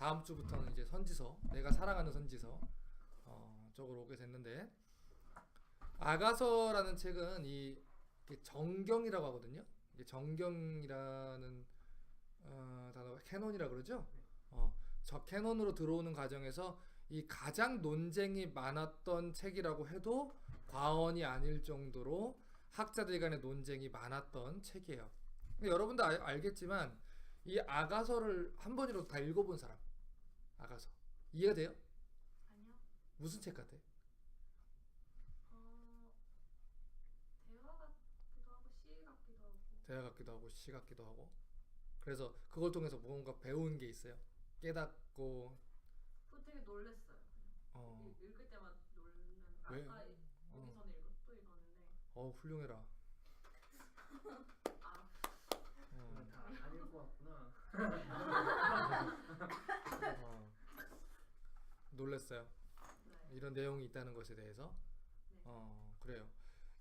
다음 주부터는 이제 선지서, 내가 사랑하는 선지서 쪽으로 오게 됐는데, 아가서라는 책은 이게 정경이라고 하거든요. 이게 정경이라는 단어가 캐논이라 그러죠. 저 캐논으로 들어오는 과정에서 이 가장 논쟁이 많았던 책이라고 해도 과언이 아닐 정도로 학자들 간의 논쟁이 많았던 책이에요. 근데 여러분도 알겠지만 이 아가서를 한 번이라도 다 읽어본 사람, 아가서 이해가 돼요? 아니요. 무슨 책 같아? 대화 같기도 하고 시 같기도 하고. 대화 같기도 하고 시 같기도 하고. 그래서 그걸 통해서 뭔가 배운 게 있어요. 깨닫고. 그거 되게 놀랬어요. 읽을 때마다 놀는. 왜? 아까 오기 전에 또 읽었는데. 훌륭해라. 아, 다안 읽고 왔구나. 놀랬어요. 네. 이런 내용이 있다는 것에 대해서. 네. 그래요.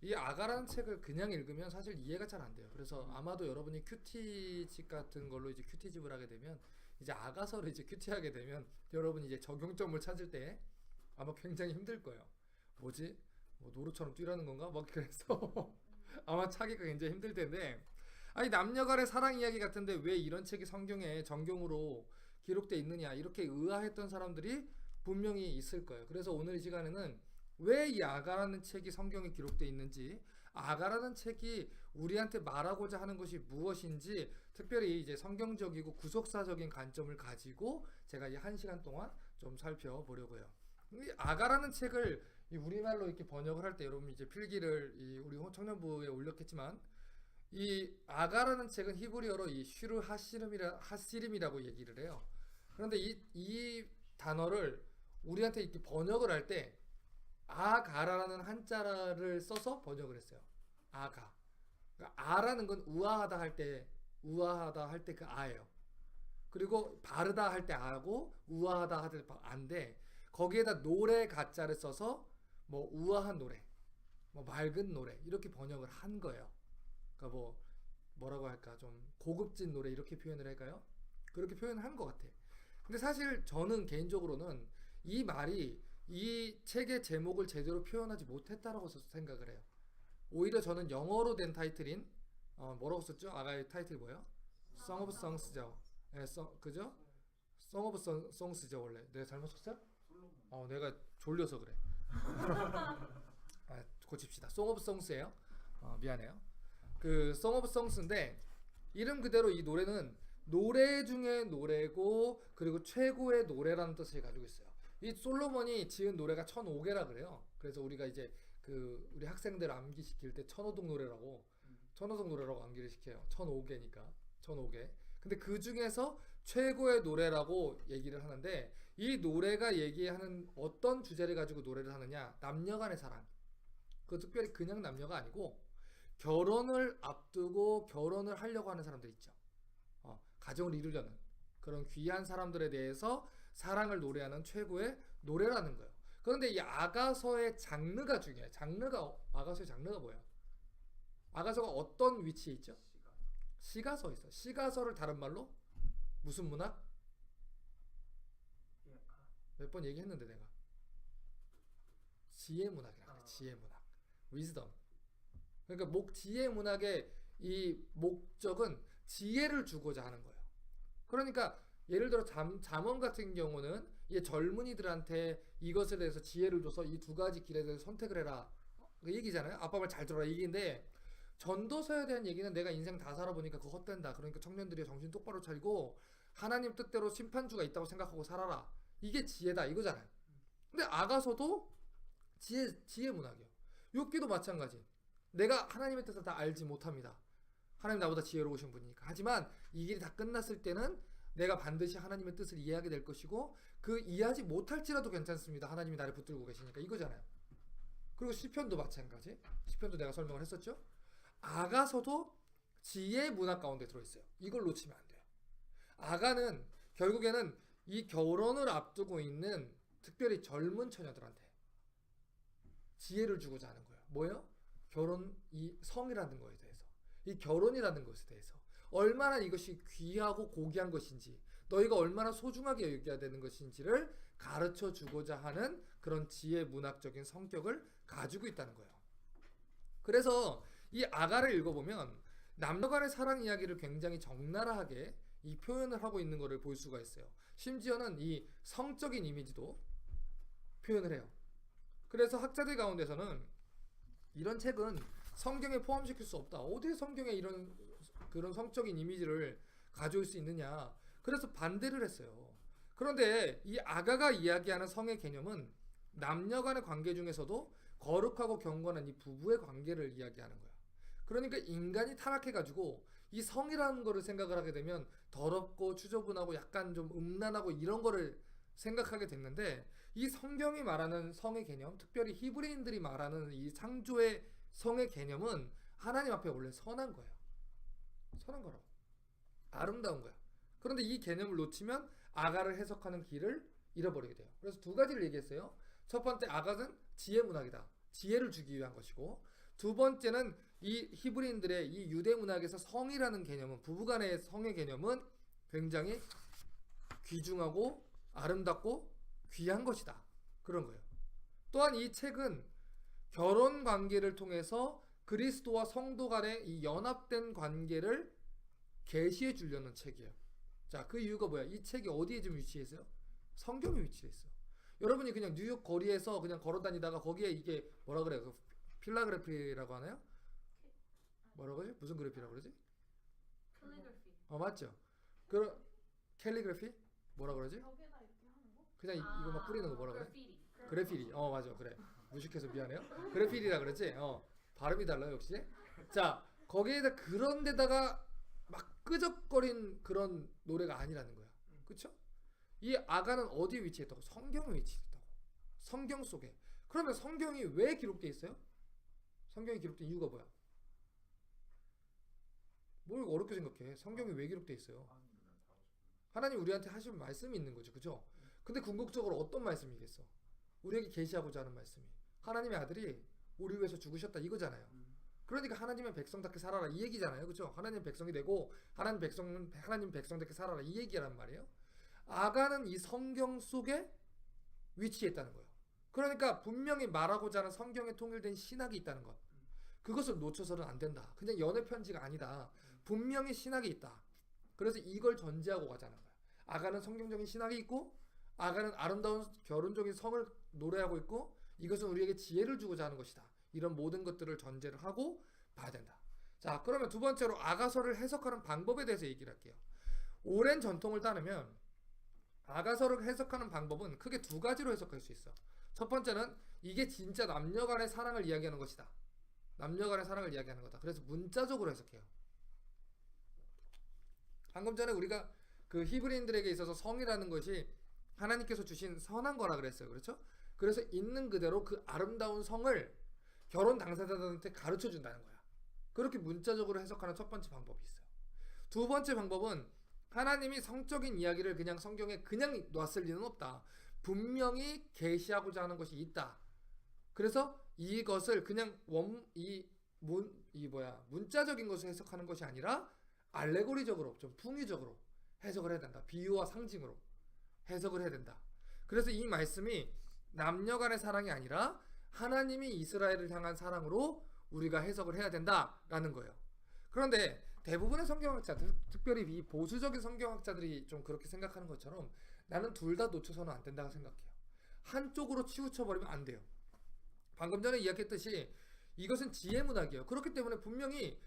이 아가라는 책을 그냥 읽으면 사실 이해가 잘 안 돼요. 그래서 아마도 여러분이 큐티집 같은 걸로 이제 큐티집을 하게 되면, 이제 아가서를 이제 큐티하게 되면 여러분이 이제 적용점을 찾을 때 아마 굉장히 힘들 거예요. 뭐지? 뭐 노루처럼 뛰라는 건가? 막 그래서 아마 찾기가 굉장히 힘들 텐데, 아니 남녀간의 사랑 이야기 같은데 왜 이런 책이 성경에 정경으로 기록돼 있느냐, 이렇게 의아했던 사람들이 분명히 있을 거예요. 그래서 오늘 이 시간에는 왜 이 아가라는 책이 성경에 기록되어 있는지, 아가라는 책이 우리한테 말하고자 하는 것이 무엇인지, 특별히 이제 성경적이고 구속사적인 관점을 가지고 제가 이 1시간 동안 좀 살펴보려고요. 이 아가라는 책을 우리말로 이렇게 번역을 할 때 여러분 이제 필기를 우리 청년부에 올렸겠지만, 이 아가라는 책은 히브리어로 이 슈르 하시림이라고 얘기를 해요. 그런데 이 단어를 우리한테 이렇게 번역을 할 때 아가라는 한자를 써서 번역을 했어요. 아가. 그러니까 아라는 건 우아하다 할 때 그 아예요. 그리고 바르다 할 때 아고 우아하다 할 때 아인데, 거기에다 노래 가자를 써서 뭐 우아한 노래, 뭐 맑은 노래 이렇게 번역을 한 거예요. 그러니까 뭐라고 할까, 좀 고급진 노래 이렇게 표현을 할까요? 그렇게 표현을 한 것 같아. 근데 사실 저는 개인적으로는 이 말이 이 책의 제목을 제대로 표현하지 못했다라고 생각을 해요. 오히려 저는 영어로 된 타이틀인 뭐라고 썼죠? 아가의 타이틀이 뭐예요? Song of Songs죠. 네, 그죠? Song of Songs죠 원래. 내가 잘못 썼어요? 내가 졸려서 그래. 고칩시다. Song of Songs예요. 미안해요. 그 Song of Songs인데 이름 그대로 이 노래는 노래 중에 노래고, 그리고 최고의 노래라는 뜻을 가지고 있어요. 이 솔로몬이 지은 노래가 1005개라 그래요. 그래서 우리가 이제 우리 학생들 암기시킬 때 천호동 노래라고 암기를 시켜요. 1005개니까 1005개. 근데 그 중에서 최고의 노래라고 얘기를 하는데, 이 노래가 얘기하는 어떤 주제를 가지고 노래를 하느냐, 남녀간의 사랑. 그 특별히 그냥 남녀가 아니고 결혼을 앞두고 결혼을 하려고 하는 사람들 있죠. 가정을 이루려는 그런 귀한 사람들에 대해서 사랑을 노래하는 최고의 노래라는 거예요. 그런데 이 아가서의 장르가 중요해요. 아가서의 장르가 뭐예요? 아가서가 어떤 위치에 있죠? 시가서 있어. 시가서를 다른 말로 무슨 문학? 몇 번 얘기했는데 내가 지혜 문학이라 그래. 지혜 문학, 위즈덤. 그러니까 지혜 문학의 이 목적은 지혜를 주고자 하는 거예요. 그러니까 예를 들어 잠언 같은 경우는 이 젊은이들한테 이것에 대해서 지혜를 줘서 이 두 가지 길에 대해서 선택을 해라, 그 얘기잖아요. 아빠 말 잘 들어라 얘기인데, 전도서에 대한 얘기는 내가 인생 다 살아보니까 그거 헛된다. 그러니까 청년들이 정신 똑바로 차리고 하나님 뜻대로 심판주가 있다고 생각하고 살아라. 이게 지혜다 이거잖아요. 근데 아가서도 지혜 문학이요. 욥기도 마찬가지. 내가 하나님의 뜻을 다 알지 못합니다. 하나님 나보다 지혜로우신 분이니까. 하지만 이 길이 다 끝났을 때는 내가 반드시 하나님의 뜻을 이해하게 될 것이고, 그 이해하지 못할지라도 괜찮습니다. 하나님이 나를 붙들고 계시니까 이거잖아요. 그리고 시편도 마찬가지. 시편도 내가 설명을 했었죠. 아가서도 지혜 문학 가운데 들어있어요. 이걸 놓치면 안 돼요. 아가는 결국에는 이 결혼을 앞두고 있는 특별히 젊은 처녀들한테 지혜를 주고자 하는 거예요. 뭐예요? 이 성이라는 거에 대해서, 이 결혼이라는 것에 대해서 얼마나 이것이 귀하고 고귀한 것인지, 너희가 얼마나 소중하게 여겨야 되는 것인지를 가르쳐 주고자 하는 그런 지혜 문학적인 성격을 가지고 있다는 거예요. 그래서 이 아가를 읽어보면 남녀 간의 사랑 이야기를 굉장히 적나라하게 이 표현을 하고 있는 것을 볼 수가 있어요. 심지어는 이 성적인 이미지도 표현을 해요. 그래서 학자들 가운데서는 이런 책은 성경에 포함시킬 수 없다. 어디 성경에 이런 그런 성적인 이미지를 가져올 수 있느냐. 그래서 반대를 했어요. 그런데 이 아가가 이야기하는 성의 개념은 남녀 간의 관계 중에서도 거룩하고 경건한 이 부부의 관계를 이야기하는 거야. 그러니까 인간이 타락해가지고 이 성이라는 거를 생각을 하게 되면 더럽고 추저분하고 약간 좀 음란하고 이런 거를 생각하게 됐는데, 이 성경이 말하는 성의 개념, 특별히 히브리인들이 말하는 이 창조의 성의 개념은 하나님 앞에 원래 선한 거예요. 선한 거라고. 아름다운 거야. 그런데 이 개념을 놓치면 아가를 해석하는 길을 잃어버리게 돼요. 그래서 두 가지를 얘기했어요. 첫 번째, 아가는 지혜 문학이다. 지혜를 주기 위한 것이고, 두 번째는 이 히브리인들의 이 유대 문학에서 성이라는 개념은, 부부간의 성의 개념은 굉장히 귀중하고 아름답고 귀한 것이다. 그런 거예요. 또한 이 책은 결혼 관계를 통해서 그리스도와 성도 간의 이 연합된 관계를 계시해 주려는 책이에요. 자, 그 이유가 뭐야? 이 책이 어디에 좀 위치해 있어요? 성경에 위치해 있어요. 여러분이 그냥 뉴욕 거리에서 그냥 걸어 다니다가 거기에 이게 뭐라 그래요? 그 필라그래피라고 하나요? 뭐라고 하지? 무슨 그래피라고 그러지? 캘리그래피. 맞죠? 그 캘리그래피? 뭐라 그러지? 벽에다 이렇게 하는 거? 그냥 이거 막 뿌리는 거 뭐라 그래? 그래피티. 그래피리. 맞아. 그래. 무식해서 미안해요. 그래피리라 그랬지? 발음이 달라요, 역시. 자, 거기에다 그런 데다가 막 끄적거린 그런 노래가 아니라는 거야. 그쵸? 이 아가는 어디에 위치했다고? 성경에 위치했다고. 성경 속에. 그러면 성경이 왜 기록되어 있어요? 성경이 기록된 이유가 뭐야? 뭘 어렵게 생각해. 성경이 왜 기록되어 있어요? 하나님 우리한테 하실 말씀이 있는 거죠. 그죠? 근데 궁극적으로 어떤 말씀이겠어? 우리에게 계시하고자 하는 말씀이 하나님의 아들이 우리 위해서 죽으셨다 이거잖아요. 그러니까 하나님의 백성답게 살아라 이 얘기잖아요. 그죠? 하나님 백성이 되고 하나님 백성답게 살아라 이 얘기란 말이에요. 아가는 이 성경 속에 위치했다는 거예요. 그러니까 분명히 말하고자 하는 성경에 통일된 신학이 있다는 것. 그것을 놓쳐서는 안 된다. 그냥 연애 편지가 아니다. 분명히 신학이 있다. 그래서 이걸 전제하고 가자는 거야. 아가는 성경적인 신학이 있고, 아가는 아름다운 결혼적인 성을 노래하고 있고, 이것은 우리에게 지혜를 주고자 하는 것이다. 이런 모든 것들을 전제를 하고 봐야 된다. 자, 그러면 두 번째로 아가서를 해석하는 방법에 대해서 얘기를 할게요. 오랜 전통을 따르면 아가서를 해석하는 방법은 크게 두 가지로 해석할 수 있어. 첫 번째는 이게 진짜 남녀 간의 사랑을 이야기하는 것이다. 남녀 간의 사랑을 이야기하는 거다. 그래서 문자적으로 해석해요. 방금 전에 우리가 그 히브리인들에게 있어서 성이라는 것이 하나님께서 주신 선한 거라 그랬어요. 그렇죠? 그래서 있는 그대로 그 아름다운 성을 결혼 당사자들한테 가르쳐 준다는 거야. 그렇게 문자적으로 해석하는 첫 번째 방법이 있어요. 두 번째 방법은 하나님이 성적인 이야기를 그냥 성경에 그냥 놨을 리는 없다. 분명히 계시하고자 하는 것이 있다. 그래서 이것을 그냥 문자적인 것을 해석하는 것이 아니라 알레고리적으로 좀 풍의적으로 해석을 해야 된다. 비유와 상징으로 해석을 해야 된다. 그래서 이 말씀이 남녀 간의 사랑이 아니라 하나님이 이스라엘을 향한 사랑으로 우리가 해석을 해야 된다라는 거예요. 그런데 대부분의 성경학자들, 특별히 이 보수적인 성경학자들이 좀 그렇게 생각하는 것처럼 나는 둘 다 놓쳐서는 안 된다고 생각해요. 한쪽으로 치우쳐버리면 안 돼요. 방금 전에 이야기했듯이 이것은 지혜 문학이에요. 그렇기 때문에 분명히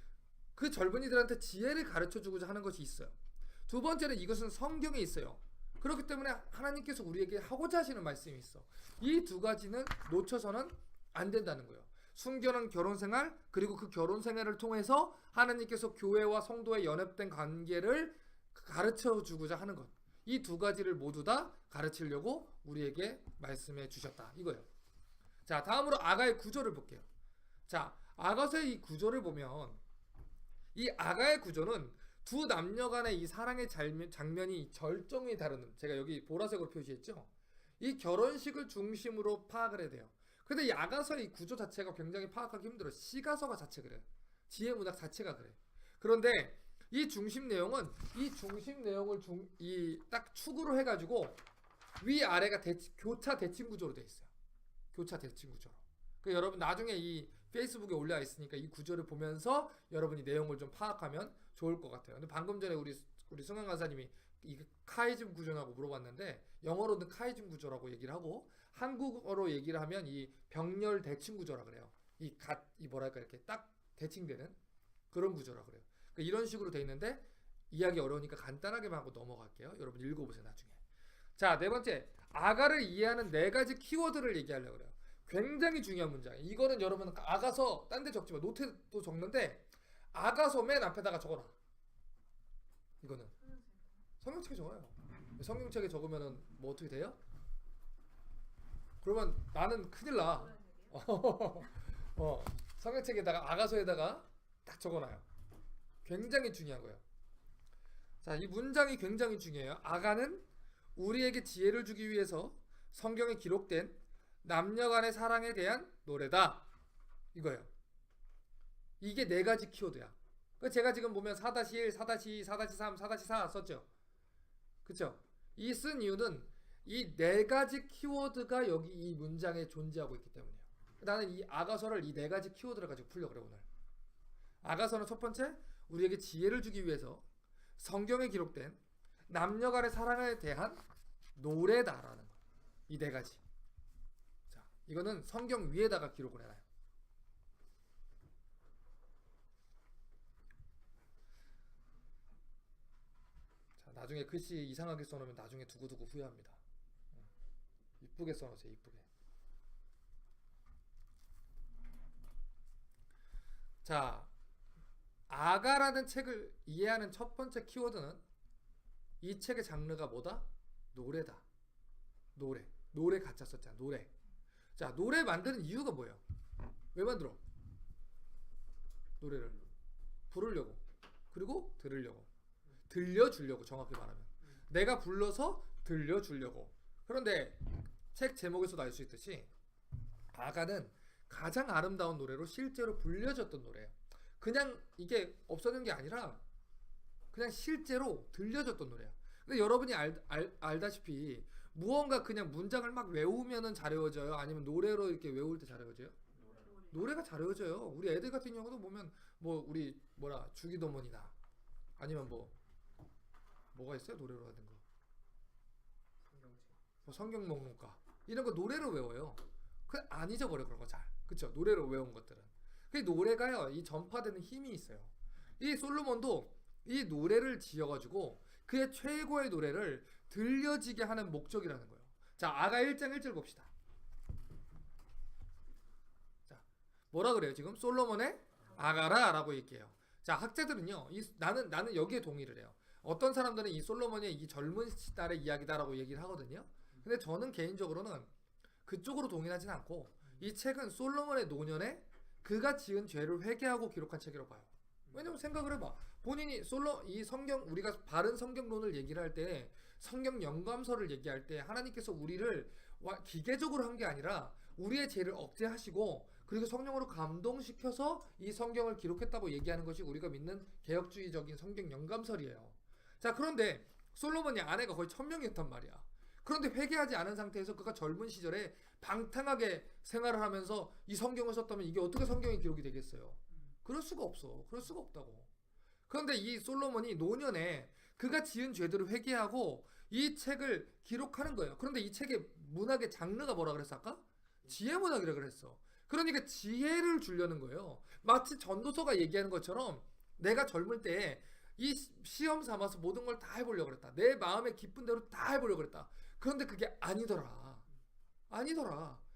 그 젊은이들한테 지혜를 가르쳐주고자 하는 것이 있어요. 두 번째는 이것은 성경에 있어요. 그렇기 때문에 하나님께서 우리에게 하고자 하시는 말씀이 있어. 이 두 가지는 놓쳐서는 안 된다는 거예요. 순결한 결혼생활, 그리고 그 결혼생활을 통해서 하나님께서 교회와 성도의 연합된 관계를 가르쳐주고자 하는 것. 이 두 가지를 모두 다 가르치려고 우리에게 말씀해 주셨다. 이거예요. 자, 다음으로 아가의 구조를 볼게요. 자, 아가서의 이 구조를 보면 이 아가의 구조는 두 남녀 간의 이 사랑의 장면이 절정에 다루는, 제가 여기 보라색으로 표시했죠. 이 결혼식을 중심으로 파악을 해야 돼요. 근데 이 아가서의 이 구조 자체가 굉장히 파악하기 힘들어요. 시가서가 자체 그래요. 지혜문학 자체가 그래. 그런데 이 중심 내용을 딱 축으로 해가지고 위 아래가 교차 대칭 구조로 돼 있어요. 교차 대칭 구조로. 그 여러분 나중에 이 페이스북에 올려 있으니까 이 구조를 보면서 여러분이 내용을 좀 파악하면 좋을 것 같아요. 근데 방금 전에 우리 승현 강사님이 이 카이즘 구조라고 물어봤는데 영어로는 카이즘 구조라고 얘기를 하고 한국어로 얘기를 하면 이 병렬 대칭 구조라 그래요. 이 뭐랄까 이렇게 딱 대칭되는 그런 구조라 그래요. 그러니까 이런 식으로 돼 있는데 이해하기 어려우니까 간단하게만 하고 넘어갈게요. 여러분 읽어보세요 나중에. 자, 네 번째 아가를 이해하는 4가지 키워드를 얘기하려고 그래요. 굉장히 중요한 문장이에요. 이거는 여러분 아가서 딴 데 적지 마. 노트도 적는데 아가서 맨 앞에다가 적어놔. 이거는 성경책에 적어요. 성경책에 적으면은 뭐 어떻게 돼요? 그러면 나는 큰일 나. 성경책에다가 아가서에다가 딱 적어놔요. 굉장히 중요한 거예요. 자, 이 문장이 굉장히 중요해요. 아가는 우리에게 지혜를 주기 위해서 성경에 기록된 남녀 간의 사랑에 대한 노래다. 이거예요. 이게 4가지 키워드야. 제가 지금 보면 4-1, 4-2, 4-3, 4-4 썼죠. 그쵸? 이 쓴 이유는 이 4가지 키워드가 여기 이 문장에 존재하고 있기 때문이에요. 나는 이 아가서를 이 4가지 키워드를 가지고 풀려고 그래 오늘. 아가서는 첫 번째, 우리에게 지혜를 주기 위해서 성경에 기록된 남녀 간의 사랑에 대한 노래다라는 거. 이 4가지. 자, 이거는 성경 위에다가 기록을 해놔요. 자, 나중에 글씨 이상하게 써놓으면 나중에 두고두고 후회합니다. 이쁘게 써놓으세요. 이쁘게. 자, 아가라는 책을 이해하는 첫 번째 키워드는 이 책의 장르가 뭐다? 노래다. 노래 가짜 썼잖아. 노래. 자, 노래 만드는 이유가 뭐예요? 왜 만들어? 노래를 부르려고. 그리고 들으려고. 들려주려고 정확히 말하면. 내가 불러서 들려주려고. 그런데 책 제목에서도 알 수 있듯이 아가는 가장 아름다운 노래로 실제로 불려졌던 노래예요. 그냥 이게 없어진 게 아니라 그냥 실제로 들려졌던 노래야. 근데 여러분이 알다시피 무언가 그냥 문장을 막 외우면은 잘 외워져요? 아니면 노래로 이렇게 외울 때 잘 외워져요? 노래가 잘 외워져요. 우리 애들 같은 경우도 보면 뭐 우리 주기도문이나 아니면 뭐가 있어요? 노래로 하는 거. 성경 목록가 이런 거 노래로 외워요. 안 잊어버려 그런 거 잘. 그쵸? 노래로 외운 것들은. 그 노래가요. 이 전파되는 힘이 있어요. 이 솔로몬도 이 노래를 지어가지고 그의 최고의 노래를 들려지게 하는 목적이라는 거예요. 자, 아가 1장 1절 봅시다. 자, 뭐라 그래요? 지금 솔로몬의 아가라라고 얘기해요. 자, 학자들은요. 나는 여기에 동의를 해요. 어떤 사람들은 이 솔로몬의 이 젊은 딸의 이야기다라고 얘기를 하거든요. 근데 저는 개인적으로는 그쪽으로 동의하진 않고 이 책은 솔로몬의 노년에 그가 지은 죄를 회개하고 기록한 책이라고 봐요. 왜냐면 생각을 해봐. 본인이 이 성경, 우리가 바른 성경론을 얘기를 할 때 성경 영감서를 얘기할 때 하나님께서 우리를 기계적으로 한 게 아니라 우리의 죄를 억제하시고 그리고 성령으로 감동시켜서 이 성경을 기록했다고 얘기하는 것이 우리가 믿는 개혁주의적인 성경 영감설이에요. 자, 그런데 솔로몬의 아내가 거의 1000명이었단 말이야. 그런데 회개하지 않은 상태에서 그가 젊은 시절에 방탕하게 생활을 하면서 이 성경을 썼다면 이게 어떻게 성경에 기록이 되겠어요? 그럴 수가 없어. 그럴 수가 없다고. 그런데 이 솔로몬이 노년에 그가 지은 죄들을 회개하고 이 책을 기록하는 거예요. 그런데 이 책의 문학의 장르가 뭐라 그랬어 아까? 지혜문학이라 그랬어. 그러니까 지혜를 주려는 거예요. 마치 전도서가 얘기하는 것처럼 내가 젊을 때 이 시험 삼아서 모든 걸 다 해보려고 그랬다. 내 마음에 기쁜 대로 다 해보려고 그랬다. 그런데 그게 아니더라.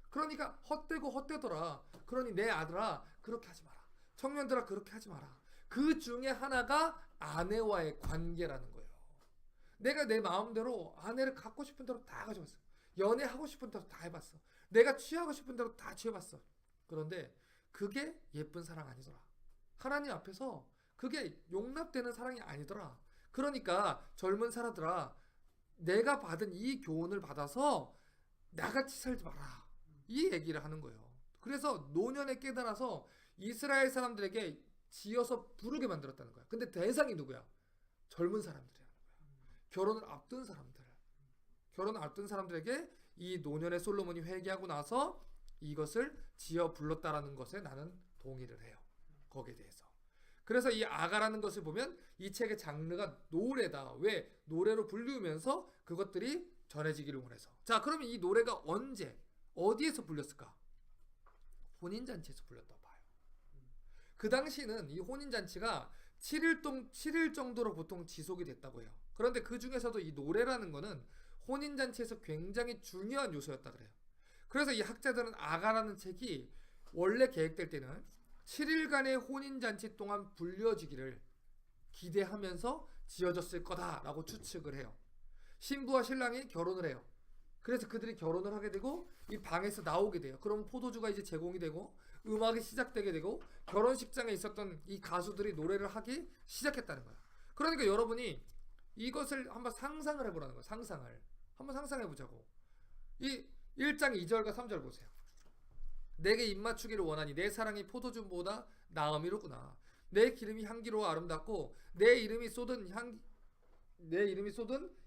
그러니까 헛되더라. 그러니 내 아들아 그렇게 하지 마라. 청년들아 그렇게 하지 마라. 그 중에 하나가 아내와의 관계라는 거예요. 내가 내 마음대로 아내를 갖고 싶은 대로 다 가져봤어. 연애하고 싶은 대로 다 해봤어. 내가 취하고 싶은 대로 다 취해봤어. 그런데 그게 예쁜 사랑 아니더라. 하나님 앞에서 그게 용납되는 사랑이 아니더라. 그러니까 젊은 사람들아 내가 받은 이 교훈을 받아서 나같이 살지 마라. 이 얘기를 하는 거예요. 그래서 노년에 깨달아서 이스라엘 사람들에게 지어서 부르게 만들었다는 거야. 근데 대상이 누구야? 젊은 사람들이라는 거야. 결혼을 앞둔 사람들. 결혼을 앞둔 사람들에게 이 노년의 솔로몬이 회개하고 나서 이것을 지어 불렀다라는 것에 나는 동의를 해요. 거기에 대해서. 그래서 이 아가라는 것을 보면 이 책의 장르가 노래다. 왜? 노래로 불리우면서 그것들이 전해지기를 원해서. 자, 그러면 이 노래가 언제 어디에서 불렸을까? 혼인잔치에서 불렸다고 봐요. 그 당시는 이 혼인잔치가 7일 정도로 보통 지속이 됐다고 해요. 그런데 그 중에서도 이 노래라는 거는 혼인잔치에서 굉장히 중요한 요소였다 그래요. 그래서 이 학자들은 아가라는 책이 원래 계획될 때는 7일간의 혼인잔치 동안 불려지기를 기대하면서 지어졌을 거다라고 추측을 해요. 신부와 신랑이 결혼을 해요. 그래서 그들이 결혼을 하게 되고 이 방에서 나오게 돼요. 그럼 포도주가 이제 제공이 되고 음악이 시작되게 되고 결혼식장에 있었던 이 가수들이 노래를 하기 시작했다는 거야. 그러니까 여러분이 이것을 한번 상상을 해보라는 거야. 상상을. 한번 상상해보자고. 이 1장 2절과 3절 보세요. 내게 입맞추기를 원하니 내 사랑이 포도주보다 나음이로구나. 내 기름이 향기로워 아름답고 내 이름이 쏟은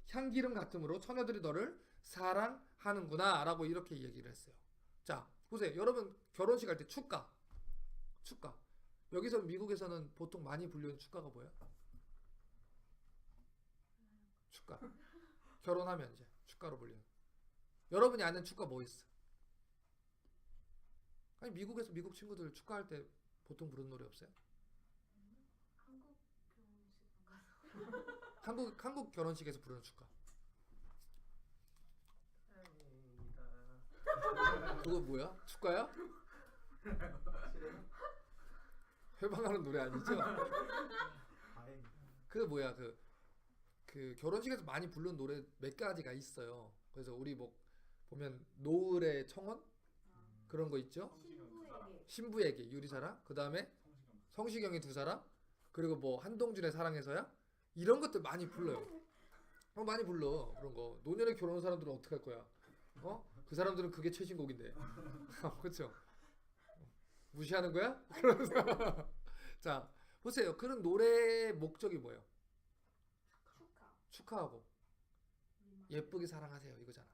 향기름 같으므로 처녀들이 너를 사랑하는구나 라고 이렇게 얘기를 했어요. 자, 보세요. 여러분 결혼식 할 때 축가. 여기서 미국에서는 보통 많이 불리는 축가가 뭐예요? 축가. 결혼하면 이제 축가로 불리는. 여러분이 아는 축가 뭐 있어? 아니 미국에서 미국 친구들 축가할 때 보통 부르는 노래 없어요? 한국 결혼식에서 부르는 축가. 그거 뭐야? 축가야? 회방하는 노래 아니죠? 그 뭐야 그 결혼식에서 많이 부르는 노래 몇 가지가 있어요. 그래서 우리 뭐 보면 노을의 청혼 그런 거 있죠? 신부에게 유리사랑, 그 다음에 성시경의 두 사람, 그리고 뭐 한동준의 사랑해서야 이런 것들 많이 불러요. 많이 불러 그런 거. 노년에 결혼한 사람들은 어떻게 할 거야? 그 사람들은 그게 최신곡인데. 그렇죠? 무시하는 거야? 그러면서 자 보세요. 그런 노래의 목적이 뭐예요? 축하하고 예쁘게 사랑하세요 이거잖아.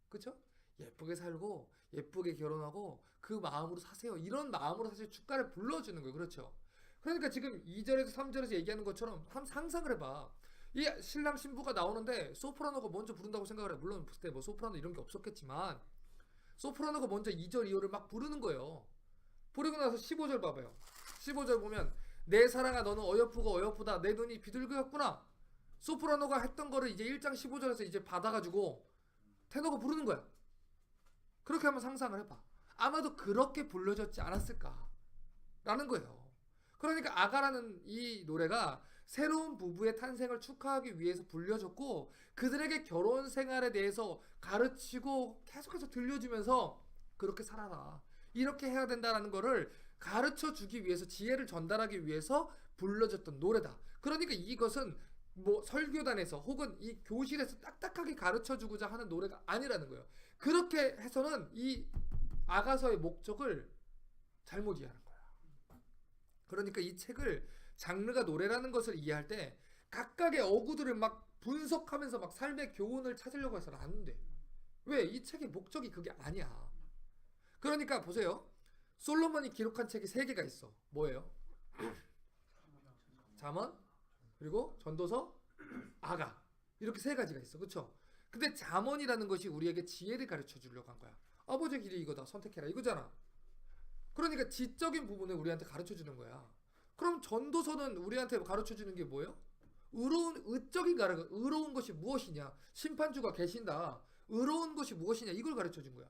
그렇죠? 예쁘게 살고 예쁘게 결혼하고 그 마음으로 사세요. 이런 마음으로 사실 축가를 불러주는 거예요. 그렇죠? 그러니까 지금 2절에서 3절에서 얘기하는 것처럼 한번 상상을 해봐. 이 신랑 신부가 나오는데 소프라노가 먼저 부른다고 생각을 해. 물론 그때 뭐 소프라노 이런 게 없었겠지만 소프라노가 먼저 2절 2호를 막 부르는 거예요. 부르고 나서 15절 봐봐요. 15절 보면 내 사랑아 너는 어여쁘고 어여쁘다 내 눈이 비둘기였구나. 소프라노가 했던 거를 이제 1장 15절에서 이제 받아가지고 테너가 부르는 거야. 그렇게 한번 상상을 해봐. 아마도 그렇게 불려졌지 않았을까 라는 거예요. 그러니까 아가라는 이 노래가 새로운 부부의 탄생을 축하하기 위해서 불려졌고 그들에게 결혼 생활에 대해서 가르치고 계속해서 들려주면서 그렇게 살아라, 이렇게 해야 된다라는 거를 가르쳐 주기 위해서, 지혜를 전달하기 위해서 불려졌던 노래다. 그러니까 이것은 뭐 설교단에서 혹은 이 교실에서 딱딱하게 가르쳐 주고자 하는 노래가 아니라는 거예요. 그렇게 해서는 이 아가서의 목적을 잘못 이해하는 거야. 그러니까 이 책을 장르가 노래라는 것을 이해할 때 각각의 어구들을 막 분석하면서 막 삶의 교훈을 찾으려고 해서는 안 돼. 왜? 이 책의 목적이 그게 아니야. 그러니까 보세요. 솔로몬이 기록한 책이 3개가 있어. 뭐예요? 잠언, 그리고 전도서, 아가. 이렇게 3가지가 있어. 그렇죠? 근데 잠언이라는 것이 우리에게 지혜를 가르쳐 주려고 한 거야. 아버지의 길이 이거다. 선택해라. 이거잖아. 그러니까 지적인 부분을 우리한테 가르쳐 주는 거야. 그럼 전도서는 우리한테 가르쳐 주는 게 뭐예요? 의로운 것이 무엇이냐? 심판주가 계신다. 의로운 것이 무엇이냐? 이걸 가르쳐 준 거야.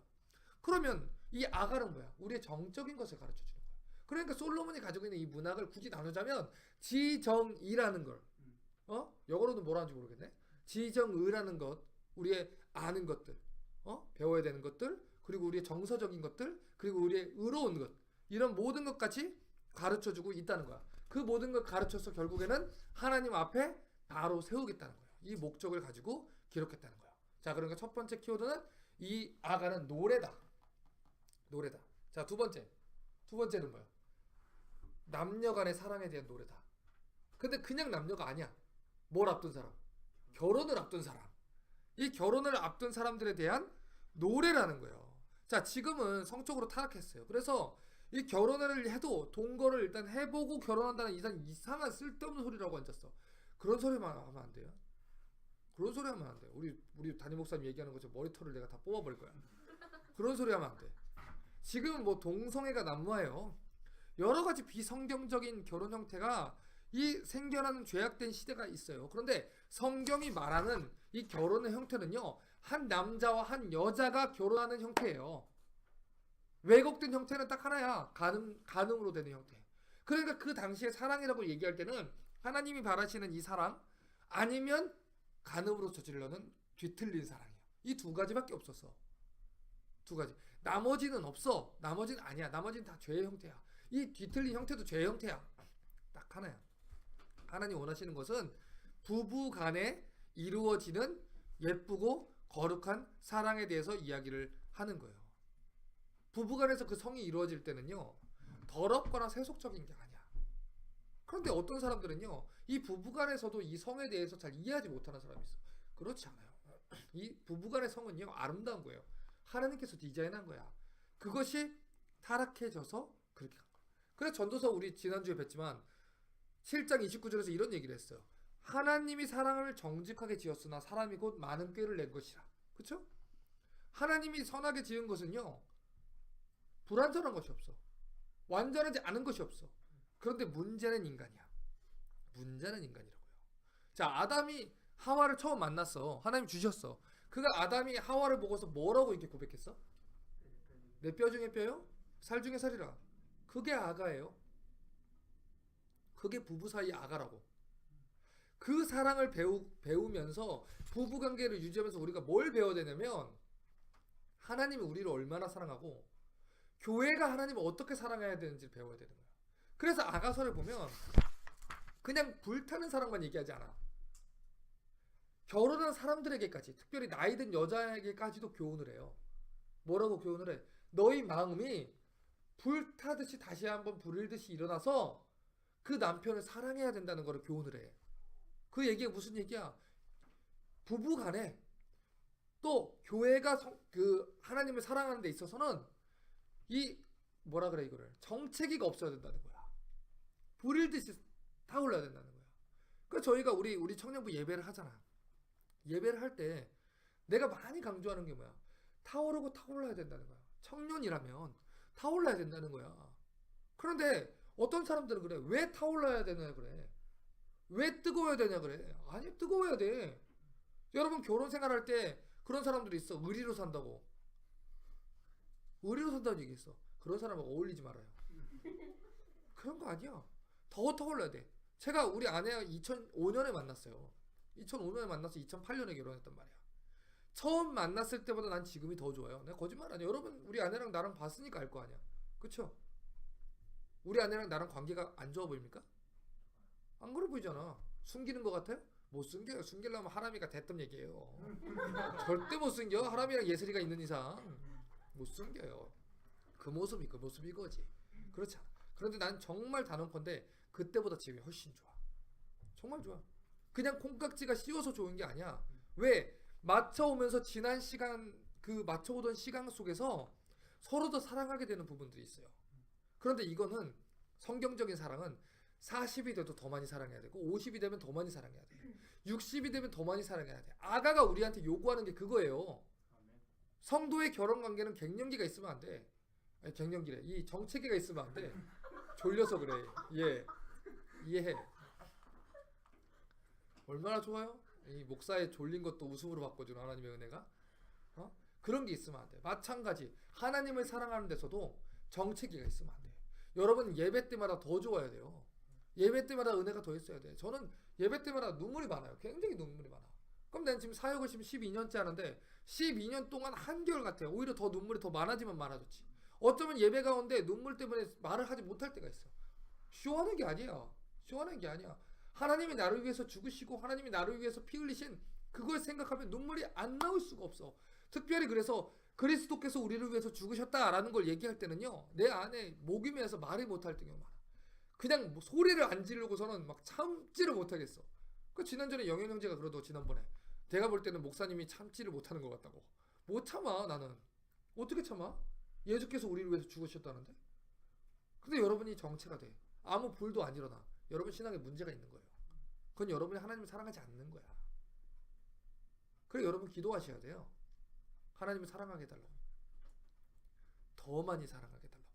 그러면 이 아가는 뭐야? 우리의 정적인 것을 가르쳐 주는 거야. 그러니까 솔로몬이 가지고 있는 이 문학을 굳이 나누자면 지정이라는 걸, 영어로는 뭐라 하는지 모르겠네. 지정의라는 것, 우리의 아는 것들, 배워야 되는 것들, 그리고 우리의 정서적인 것들, 그리고 우리의 의로운 것, 이런 모든 것까지 가르쳐주고 있다는 거야. 그 모든 걸 가르쳐서 결국에는 하나님 앞에 바로 세우겠다는 거예요. 이 목적을 가지고 기록했다는 거예요. 자, 그러니까 첫 번째 키워드는 이 아가는 노래다. 노래다. 자, 두 번째는 뭐야? 남녀 간의 사랑에 대한 노래다. 근데 그냥 남녀가 아니야. 뭘 앞둔 사람? 결혼을 앞둔 사람. 이 결혼을 앞둔 사람들에 대한 노래라는 거예요. 자, 지금은 성적으로 타락했어요. 그래서 이 결혼을 해도 동거를 일단 해보고 결혼한다는 이상한 쓸데없는 소리라고 앉았어. 그런 소리만 하면 안 돼요. 그런 소리 하면 안 돼. 우리 담임 목사님 얘기하는 것처럼 머리털을 내가 다 뽑아버릴 거야. 그런 소리 하면 안 돼. 지금은 뭐 동성애가 난무해요. 여러 가지 비성경적인 결혼 형태가 이 생겨나는 죄악된 시대가 있어요. 그런데 성경이 말하는 이 결혼의 형태는요, 한 남자와 한 여자가 결혼하는 형태예요. 왜곡된 형태는 딱 하나야. 간음으로 되는 형태. 그러니까 그 당시에 사랑이라고 얘기할 때는 하나님이 바라시는 이 사랑, 아니면 간음으로 저지르는 뒤틀린 사랑이에요. 이 두 가지밖에 없었어. 두 가지. 나머지는 없어. 나머지는 아니야. 나머지는 다 죄의 형태야. 이 뒤틀린 형태도 죄의 형태야. 딱 하나야. 하나님 원하시는 것은 부부 간에 이루어지는 예쁘고 거룩한 사랑에 대해서 이야기를 하는 거예요. 부부 간에서 그 성이 이루어질 때는요, 더럽거나 세속적인 게 아니야. 그런데 어떤 사람들은요, 이 부부 간에서도 이 성에 대해서 잘 이해하지 못하는 사람이 있어. 그렇지 않아요. 이 부부 간의 성은요, 아름다운 거예요. 하나님께서 디자인한 거야. 그것이 타락해져서 그렇게 간 거야. 그래서 전도서 우리 지난주에 뵀지만 7장 29절에서 이런 얘기를 했어요. 하나님이 사람을 정직하게 지었으나 사람이 곧 많은 꾀를 낸 것이라. 그렇죠? 하나님이 선하게 지은 것은요, 불완전한 것이 없어. 완전하지 않은 것이 없어. 그런데 문제는 인간이야. 문제는 인간이라고요. 자, 아담이 하와를 처음 만났어. 하나님 주셨어. 그가 아담이 하와를 보고서 뭐라고 이렇게 고백했어? 내 뼈 중에 뼈요? 살 중에 살이라. 그게 아가예요. 그게 부부 사이 아가라고. 그 사랑을 배우면서 부부관계를 유지하면서 우리가 뭘 배워야 되냐면, 하나님이 우리를 얼마나 사랑하고 교회가 하나님을 어떻게 사랑해야 되는지를 배워야 되는 거예요. 그래서 아가서를 보면 그냥 불타는 사랑만 얘기하지 않아. 결혼한 사람들에게까지, 특별히 나이든 여자에게까지도 교훈을 해요. 뭐라고 교훈을 해? 너희 마음이 불타듯이 다시 한번 불일듯이 일어나서 그 남편을 사랑해야 된다는 거를 교훈을 해. 그 얘기가 무슨 얘기야? 부부 간에 또 교회가 그 하나님을 사랑하는 데 있어서는 이 뭐라 그래 이거를 정체기가 없어야 된다는 거야. 불일듯이 타올라야 된다는 거야. 그래서 저희가 우리 청년부 예배를 하잖아. 예배를 할 때 내가 많이 강조하는 게 뭐야? 타오르고 타올라야 된다는 거야. 청년이라면 타올라야 된다는 거야. 그런데 어떤 사람들은 그래. 왜 타올라야 되냐 그래. 왜 뜨거워야 되냐 그래. 아니, 뜨거워야 돼. 여러분 결혼 생활할 때 그런 사람들이 있어. 의리로 산다고. 의리로 산다는 얘기 있어. 그런 사람하고 어울리지 말아요. 그런 거 아니야. 더 타올라야 돼. 제가 우리 아내가 2005년에 만났어요. 2005년에 만나서 2008년에 결혼했단 말이야. 처음 만났을 때보다 난 지금이 더 좋아요. 내가 거짓말 아니야. 여러분 우리 아내랑 나랑 봤으니까 알 거 아니야. 그쵸? 우리 아내랑 나랑 관계가 안 좋아 보입니까? 안 그래 보이잖아. 숨기는 것 같아요? 못 숨겨요. 숨기려면 하람이가 됐던 얘기예요. 절대 못 숨겨. 하람이랑 예슬이가 있는 이상 못 숨겨요. 그 모습이 이거지. 그렇지 않아. 그런데 난 정말 단언컨대 그때보다 지금이 훨씬 좋아. 정말 좋아. 그냥 콩깍지가 씌워서 좋은 게 아니야. 왜? 맞춰오면서 지난 시간, 그 맞춰오던 시간 속에서 서로 더 사랑하게 되는 부분들이 있어요. 그런데 이거는 성경적인 사랑은 40이 돼도 더 많이 사랑해야 되고 50이 되면 더 많이 사랑해야 돼. 60이 되면 더 많이 사랑해야 돼. 아가가 우리한테 요구하는 게 그거예요. 성도의 결혼 관계는 갱년기가 있으면 안 돼. 아니, 갱년기래. 이 정체기가 있으면 안 돼. 졸려서 그래. 예. 이해해. 얼마나 좋아요? 이 목사의 졸린 것도 웃음으로 바꿔주는 하나님의 은혜가. 그런 게 있으면 안 돼. 마찬가지. 하나님을 사랑하는 데서도 정체기가 있으면 안 돼. 여러분 예배 때마다 더 좋아야 돼요. 예배 때마다 은혜가 더 있어야 돼. 저는 예배 때마다 눈물이 많아요. 굉장히 눈물이 많아. 그럼 난 지금 사역을 지금 12년째 하는데 12년 동안 한결 같아요. 오히려 더 눈물이 더 많아지면 많아졌지. 어쩌면 예배 가운데 눈물 때문에 말을 하지 못할 때가 있어. 쇼하는 게 아니야. 쇼하는 게 아니야. 하나님이 나를 위해서 죽으시고 하나님이 나를 위해서 피 흘리신 그걸 생각하면 눈물이 안 나올 수가 없어. 특별히 그래서 그리스도께서 우리를 위해서 죽으셨다라는 걸 얘기할 때는요, 내 안에 목이 메어서 말을 못할 때가 많아. 그냥 뭐 소리를 안 지르고서는 막 참지를 못하겠어. 그 지난전에 영현 형제가 그러더라고. 지난번에 내가 볼 때는 목사님이 참지를 못하는 것 같다고. 못 참아. 나는 어떻게 참아? 예수께서 우리를 위해서 죽으셨다는데. 근데 여러분이 정체가 돼. 아무 불도 안 일어나. 여러분 신앙에 문제가 있는 거예요. 그건 여러분이 하나님을 사랑하지 않는 거야. 그래 여러분 기도하셔야 돼요. 하나님을 사랑하게 해달라고. 더 많이 사랑하게 해달라고.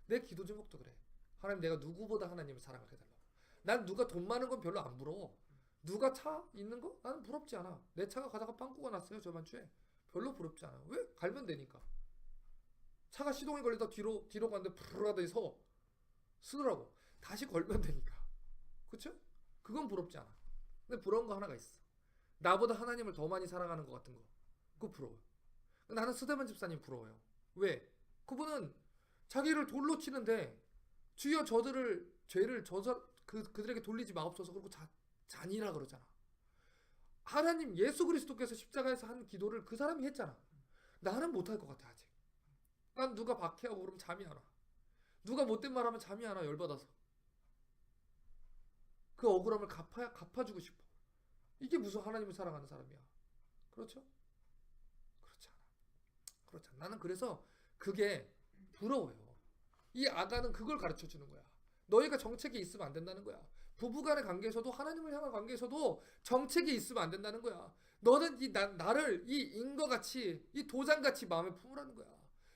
내 기도 제목도 그래. 하나님 내가 누구보다 하나님을 사랑하게 해달라고. 난 누가 돈 많은 건 별로 안 부러워. 누가 차 있는 거? 나는 부럽지 않아. 내 차가 가다가 빵꾸가 났어요 저번 주에. 별로 부럽지 않아. 왜? 갈면 되니까. 차가 시동이 걸리다 뒤로 갔는데 푸르르하더니 쓰더라고. 다시 걸면 되니까. 그쵸? 그건 부럽지 않아. 근데 부러운 거 하나가 있어. 나보다 하나님을 더 많이 사랑하는 것 같은 거. 그거 부러워요. 나는 스데반 집사님 부러워요. 왜? 그분은 자기를 돌로 치는데 주여 저들을 죄를 그들에게 돌리지 마옵소서. 그리고 잔이라 그러잖아. 하나님 예수 그리스도께서 십자가에서 한 기도를 그 사람이 했잖아. 나는 못할 것 같아 아직. 난 누가 박해하고 그러면 잠이 안 와. 누가 못된 말 하면 잠이 안 와. 열받아서. 그 억울함을 갚아주고 싶어. 이게 무슨 하나님을 사랑하는 사람이야. 그렇죠? 그렇지 않아. 그렇지 않아. 나는 그래서 그게 부러워요. 이 아가는 그걸 가르쳐주는 거야. 너희가 정책이 있으면 안 된다는 거야. 부부간의 관계에서도 하나님을 향한 관계에서도 정책이 있으면 안 된다는 거야. 너는 나를 이 인과같이 이 도장같이 마음에 품으라는 거야.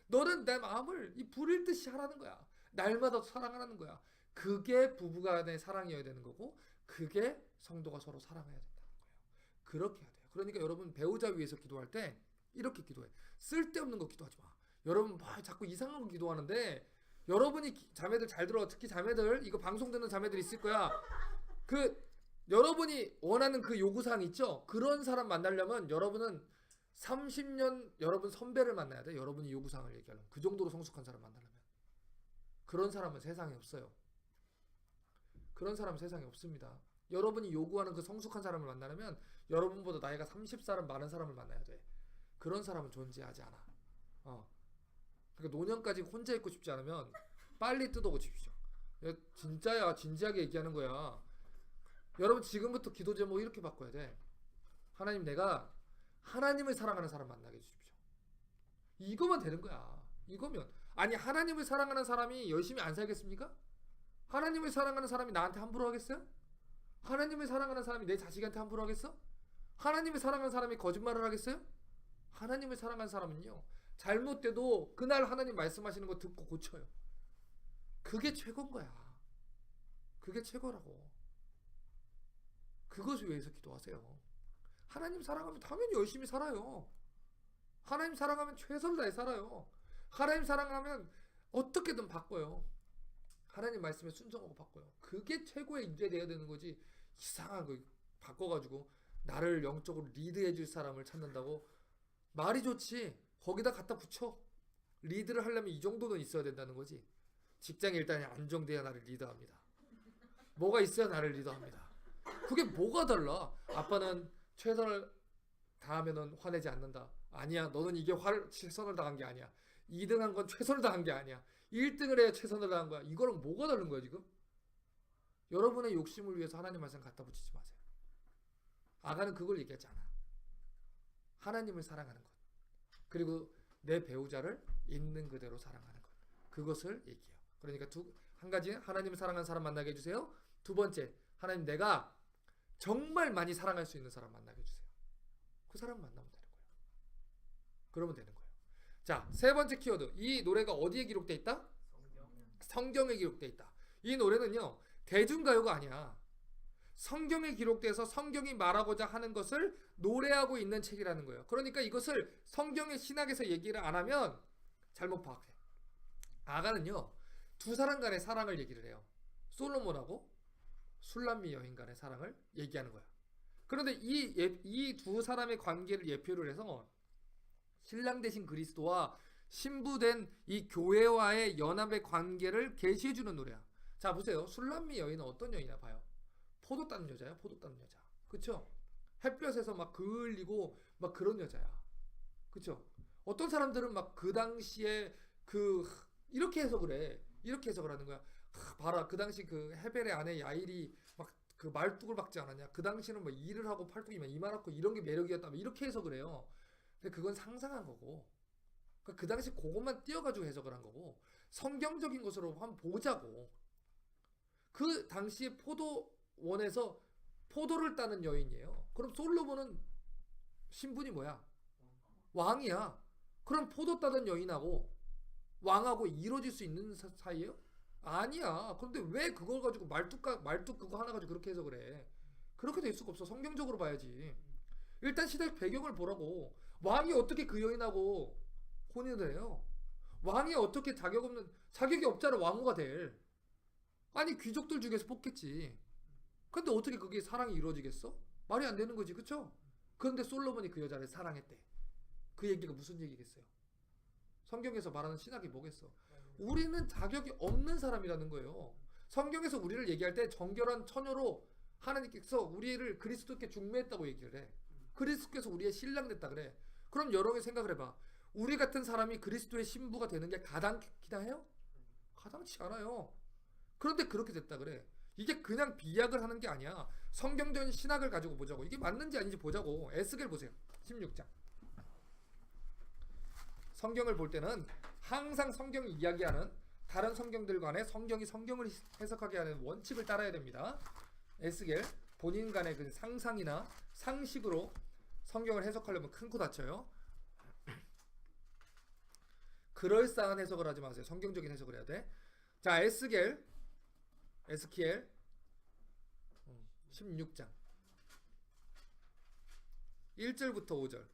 너는 내 마음을 이 불일 듯이 하라는 거야. 날마다 사랑하라는 거야. 그게 부부간의 사랑이어야 되는 거고 그게 성도가 서로 사랑해야 된다는 거예요. 그렇게 해야 돼요. 그러니까 여러분 배우자 위해서 기도할 때 이렇게 기도해. 쓸데없는 거 기도하지 마. 여러분 자꾸 이상한 거 기도하는데 여러분이 자매들 잘 들어. 특히 자매들 이거 방송 듣는 자매들 있을 거야. 여러분이 원하는 그 요구사항 있죠? 그런 사람 만나려면 여러분은 30년 여러분 선배를 만나야 돼. 여러분이 요구사항을 얘기하려면. 그 정도로 성숙한 사람 만나려면. 그런 사람은 세상에 없어요. 그런 사람은 세상에 없습니다. 여러분이 요구하는 그 성숙한 사람을 만나려면 여러분보다 나이가 30살은 많은 사람을 만나야 돼. 그런 사람은 존재하지 않아. 그러니까 노년까지 혼자 있고 싶지 않으면 빨리 뜯어고치십시오. 진짜야. 진지하게 얘기하는 거야. 여러분 지금부터 기도 제목 이렇게 바꿔야 돼. 하나님 내가 하나님을 사랑하는 사람 만나게 해주십시오. 이거만 되는 거야. 이거면 아니 하나님을 사랑하는 사람이 열심히 안 살겠습니까? 하나님을 사랑하는 사람이 나한테 함부로 하겠어요? 하나님을 사랑하는 사람이 내 자식한테 함부로 하겠어? 하나님을 사랑하는 사람이 거짓말을 하겠어요? 하나님을 사랑하는 사람은요 잘못돼도 그날 하나님 말씀하시는 거 듣고 고쳐요. 그게 최고인 거야. 그게 최고라고. 그것을 위해서 기도하세요. 하나님 사랑하면 당연히 열심히 살아요. 하나님 사랑하면 최선을 다해 살아요. 하나님 사랑하면 어떻게든 바꿔요. 하나님 말씀에 순종하고 바꿔요. 그게 최고의 인재 되어야 되는 거지. 이상한 거 바꿔가지고 나를 영적으로 리드해 줄 사람을 찾는다고 말이 좋지. 거기다 갖다 붙여. 리드를 하려면 이 정도는 있어야 된다는 거지. 직장 일단이 안정돼야 나를 리드합니다. 뭐가 있어야 나를 리드합니다. 그게 뭐가 달라? 아빠는 최선을 다하면은 화내지 않는다. 아니야. 너는 이게 최선을 다한 게 아니야. 2등한 건 최선을 다한 게 아니야. 1등을 해야 최선을 다한 거야. 이거랑 뭐가 다른 거야 지금? 여러분의 욕심을 위해서 하나님 말씀 갖다 붙이지 마세요. 아가는 그걸 얘기하지 않아. 하나님을 사랑하는 것. 그리고 내 배우자를 있는 그대로 사랑하는 것. 그것을 얘기해요. 그러니까 한 가지 하나님을 사랑하는 사람 만나게 해주세요. 두 번째 하나님 내가 정말 많이 사랑할 수 있는 사람 만나게 해주세요. 그 사람 만나면 되는 거예요. 그러면 되는 거예요. 자, 세 번째 키워드. 이 노래가 어디에 기록되어 있다? 성경에 기록되어 있다. 이 노래는요. 대중가요가 아니야. 성경에 기록돼서 성경이 말하고자 하는 것을 노래하고 있는 책이라는 거예요. 그러니까 이것을 성경의 신학에서 얘기를 안 하면 잘못 파악해. 아가는요. 두 사람 간의 사랑을 얘기를 해요. 솔로몬하고 술람미 여인 간의 사랑을 얘기하는 거야. 그런데 이 두 사람의 관계를 예표를 해서 신랑 대신 그리스도와 신부된 이 교회와의 연합의 관계를 계시해주는 노래야. 자 보세요. 술람미 여인은 어떤 여인이나 봐요. 포도 따는 여자야. 포도 따는 여자. 그쵸? 햇볕에서 막 그을리고 막 그런 여자야. 그쵸? 어떤 사람들은 막 그 당시에 이렇게 해석을 해. 이렇게 해석을 하는 거야. 봐라 그 당시 그 헤벨의 아내 야일이 막 그 말뚝을 박지 않았냐. 그 당시는 뭐 일을 하고 팔뚝이 막 이만하고 이런 게 매력이었다. 뭐 이렇게 해석을 해요. 근데 그건 상상한 거고. 그 당시 그것만 띄어가지고 해석을 한 거고 성경적인 것으로 한번 보자고. 그 당시에 포도원에서 포도를 따는 여인이에요. 그럼 솔로몬은 신분이 뭐야? 왕이야. 그럼 포도 따던 여인하고 왕하고 이루어질 수 있는 사이예요? 아니야. 그런데 왜 그걸 가지고 말뚝 그거 하나 가지고 그렇게 해석을 해? 그렇게 될 수가 없어. 성경적으로 봐야지. 일단 시대 배경을 보라고. 왕이 어떻게 그 여인하고 혼인을 해요? 왕이 어떻게 자격이 없잖아 왕후가 될. 아니 귀족들 중에서 뽑겠지. 근데 어떻게 그게 사랑이 이루어지겠어? 말이 안 되는 거지, 그쵸? 그런데 솔로몬이 그 여자를 사랑했대. 그 얘기가 무슨 얘기겠어요? 성경에서 말하는 신학이 뭐겠어? 우리는 자격이 없는 사람이라는 거예요. 성경에서 우리를 얘기할 때 정결한 처녀로 하나님께서 우리를 그리스도께 중매했다고 얘기를 해. 그리스도께서 우리의 신랑 됐다 그래. 그럼 여러분이 생각을 해봐. 우리 같은 사람이 그리스도의 신부가 되는 게 가당키나 해요? 가당치 않아요. 그런데 그렇게 됐다 그래. 이게 그냥 비약을 하는 게 아니야. 성경적인 신학을 가지고 보자고. 이게 맞는지 아닌지 보자고. 에스겔 보세요. 16장. 성경을 볼 때는 항상 성경이 이야기하는 다른 성경들 간에 성경이 성경을 해석하게 하는 원칙을 따라야 됩니다. 에스겔 본인 간의 그 상상이나 상식으로 성경을 해석하려면 큰 코 다쳐요. 그럴싸한 해석을 하지 마세요. 성경적인 해석을 해야 돼. 자, 에스겔 16장 1절부터 5절.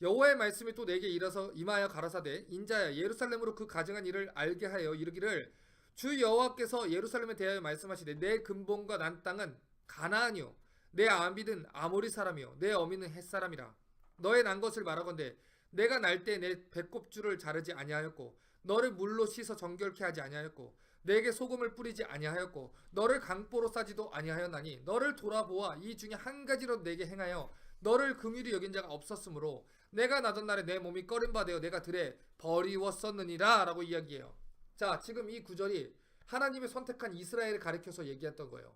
여호와의 말씀이 또 내게 이르서 임하여 가라사대 인자야 예루살렘으로 그 가증한 일을 알게 하여 이르기를 주 여호와께서 예루살렘에 대하여 말씀하시되 내 근본과 난 땅은 가나안이요 내 아비는 아모리 사람이요 내 어미는 헷 사람이라. 너의 난 것을 말하건대 내가 날 때 내 배꼽줄을 자르지 아니하였고 너를 물로 씻어 정결케 하지 아니하였고 내게 소금을 뿌리지 아니하였고 너를 강보로 싸지도 아니하였나니 너를 돌아보아 이 중에 한 가지로 내게 행하여 너를 긍휼히 여긴 자가 없었으므로 내가 나던 날에 내 몸이 꺼림바되어 내가 들에 버리웠었느니라 라고 이야기해요. 자, 지금 이 구절이 하나님의 선택한 이스라엘을 가리켜서 얘기했던 거예요.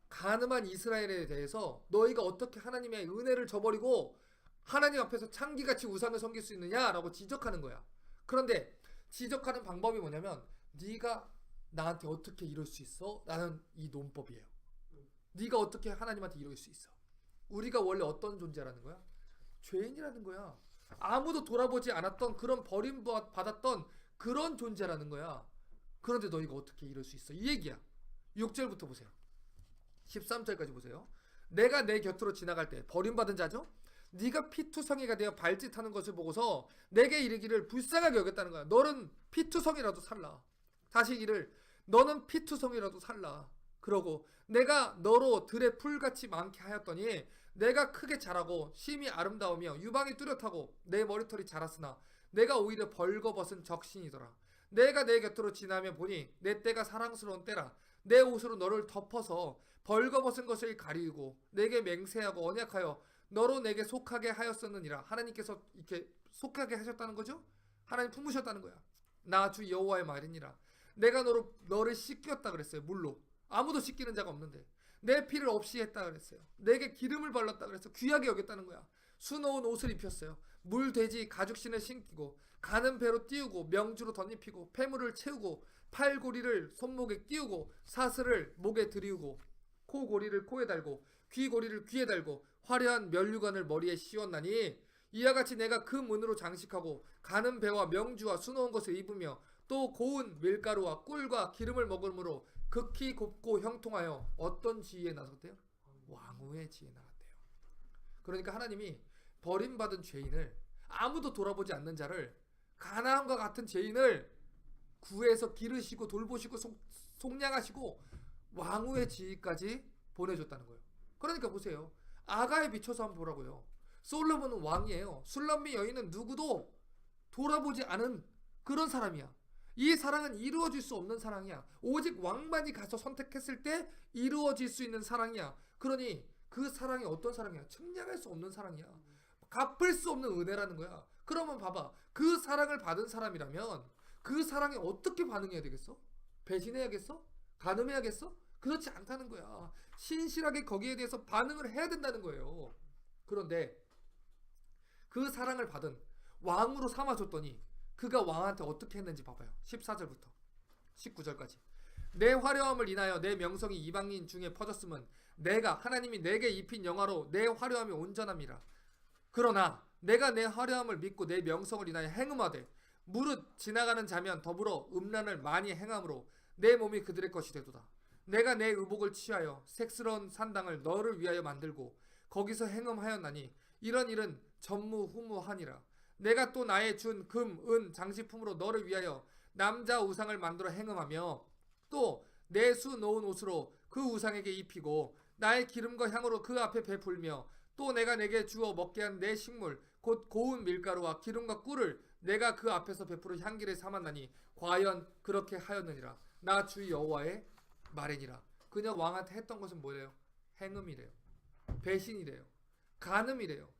가늠한 이스라엘에 대해서 너희가 어떻게 하나님의 은혜를 저버리고 하나님 앞에서 창기같이 우상을 섬길 수 있느냐라고 지적하는 거야. 그런데 지적하는 방법이 뭐냐면 네가 나한테 어떻게 이럴 수 있어? 라는 이 논법이에요. 네가 어떻게 하나님한테 이럴 수 있어? 우리가 원래 어떤 존재라는 거야? 죄인이라는 거야. 아무도 돌아보지 않았던 그런 버림받았던 그런 존재라는 거야. 그런데 너희가 어떻게 이럴 수 있어? 이 얘기야. 6절부터 보세요. 13절까지 보세요. 내가 내 곁으로 지나갈 때 버림받은 자죠? 네가 피투성이가 되어 발짓하는 것을 보고서 내게 이르기를 불쌍하게 여겼다는 거야. 너는 피투성이라도 살라. 다시 이를 너는 피투성이라도 살라. 그러고 내가 너로 들의 풀같이 많게 하였더니 내가 크게 자라고 심히 아름다우며 유방이 뚜렷하고 내 머리털이 자랐으나 내가 오히려 벌거벗은 적신이더라. 내가 내 곁으로 지나며 보니 내 때가 사랑스러운 때라. 내 옷으로 너를 덮어서 벌거벗은 것을 가리우고 내게 맹세하고 언약하여 너로 내게 속하게 하였었느니라. 하나님께서 이렇게 속하게 하셨다는 거죠? 하나님 품으셨다는 거야. 나 주 여호와의 말이니라. 내가 너를 씻겼다 그랬어요. 물로. 아무도 씻기는 자가 없는데 내 피를 없이 했다 그랬어요. 내게 기름을 발랐다 그랬어요. 귀하게 여겼다는 거야. 수놓은 옷을 입혔어요. 물돼지 가죽신을 신기고 가는 배로 띄우고 명주로 덧입히고 폐물을 채우고 팔고리를 손목에 끼우고 사슬을 목에 들이우고 코고리를 코에 달고 귀고리를 귀에 달고 화려한 면류관을 머리에 씌웠나니 이와 같이 내가 그 문으로 장식하고 가는 배와 명주와 수놓은 것을 입으며 또 고운 밀가루와 꿀과 기름을 먹으므로 극히 곱고 형통하여 어떤 지위에 나섰대요? 왕후의 지위에 나갔대요. 그러니까 하나님이 버림받은 죄인을 아무도 돌아보지 않는 자를 가나안과 같은 죄인을 구해서 기르시고 돌보시고 속량하시고 왕후의 지위까지 보내줬다는 거예요. 그러니까 보세요. 아가에 비춰서 한번 보라고요. 솔로몬은 왕이에요. 술람미 여인은 누구도 돌아보지 않은 그런 사람이야. 이 사랑은 이루어질 수 없는 사랑이야. 오직 왕만이 가서 선택했을 때 이루어질 수 있는 사랑이야. 그러니 그 사랑이 어떤 사랑이야? 측량할 수 없는 사랑이야. 갚을 수 없는 은혜라는 거야. 그러면 봐봐. 그 사랑을 받은 사람이라면 그 사랑에 어떻게 반응해야 되겠어? 배신해야겠어? 간음해야겠어? 그렇지 않다는 거야. 신실하게 거기에 대해서 반응을 해야 된다는 거예요. 그런데 그 사랑을 받은 왕으로 삼아줬더니 그가 왕한테 어떻게 했는지 봐봐요. 14절부터 19절까지. 내 화려함을 인하여 내 명성이 이방인 중에 퍼졌으면 내가 하나님이 내게 입힌 영화로 내 화려함이 온전함이라. 그러나 내가 내 화려함을 믿고 내 명성을 인하여 행음하되 무릇 지나가는 자면 더불어 음란을 많이 행함으로 내 몸이 그들의 것이 되도다. 내가 내 의복을 취하여 색스러운 산당을 너를 위하여 만들고 거기서 행음하였나니 이런 일은 전무후무하니라. 내가 또 나의 준 금, 은, 장식품으로 너를 위하여 남자 우상을 만들어 행음하며 또 내 수 놓은 옷으로 그 우상에게 입히고 나의 기름과 향으로 그 앞에 베풀며 또 내가 내게 주어 먹게 한 내 식물 곧 고운 밀가루와 기름과 꿀을 내가 그 앞에서 베풀어 향기를 삼았나니 과연 그렇게 하였느니라. 나 주 여호와의 말이니라. 그녀 왕한테 했던 것은 뭐래요? 행음이래요. 배신이래요. 간음이래요.